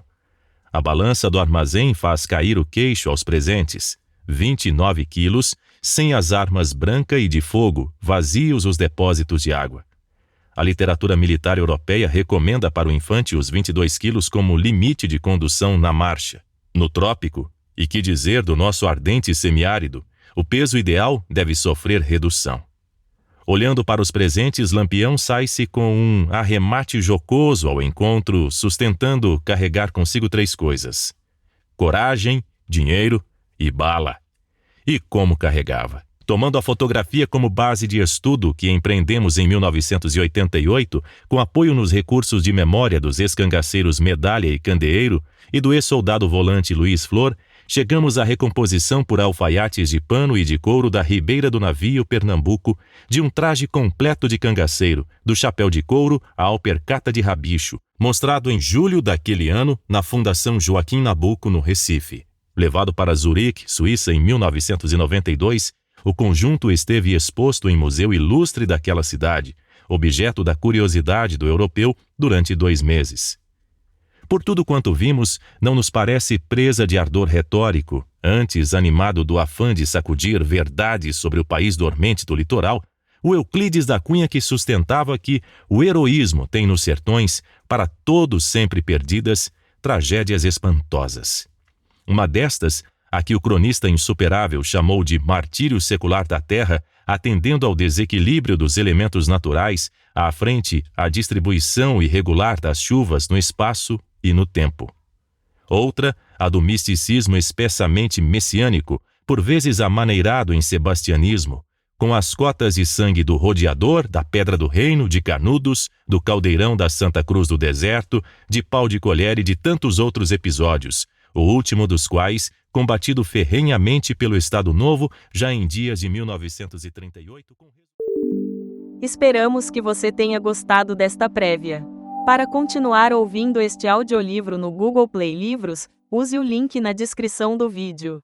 A balança do armazém faz cair o queixo aos presentes, 29 quilos, sem as armas branca e de fogo, vazios os depósitos de água. A literatura militar europeia recomenda para o infante os 22 quilos como limite de condução na marcha. No trópico, e que dizer do nosso ardente semiárido, o peso ideal deve sofrer redução. Olhando para os presentes, Lampião sai-se com um arremate jocoso ao encontro, sustentando carregar consigo 3 coisas: coragem, dinheiro e bala. E como carregava! Tomando a fotografia como base de estudo que empreendemos em 1988, com apoio nos recursos de memória dos ex-cangaceiros Medalha e Candeeiro e do ex-soldado volante Luiz Flor, chegamos à recomposição por alfaiates de pano e de couro da ribeira do navio Pernambuco de um traje completo de cangaceiro, do chapéu de couro à alpercata de rabicho, mostrado em julho daquele ano na Fundação Joaquim Nabuco, no Recife. Levado para Zurique, Suíça, em 1992, o conjunto esteve exposto em museu ilustre daquela cidade, objeto da curiosidade do europeu durante 2 meses. Por tudo quanto vimos, não nos parece presa de ardor retórico, antes animado do afã de sacudir verdades sobre o país dormente do litoral, o Euclides da Cunha que sustentava que o heroísmo tem nos sertões, para todos sempre perdidas, tragédias espantosas. Uma destas, a que o cronista insuperável chamou de martírio secular da terra, atendendo ao desequilíbrio dos elementos naturais, à frente à distribuição irregular das chuvas no espaço e no tempo. Outra, a do misticismo espessamente messiânico, por vezes amaneirado em sebastianismo, com as cotas de sangue do rodeador, da Pedra do Reino, de Canudos, do caldeirão da Santa Cruz do Deserto, de Pau de Colher e de tantos outros episódios, o último dos quais combatido ferrenhamente pelo Estado Novo já em dias de 1938. Esperamos que você tenha gostado desta prévia. Para continuar ouvindo este audiolivro no Google Play Livros, use o link na descrição do vídeo.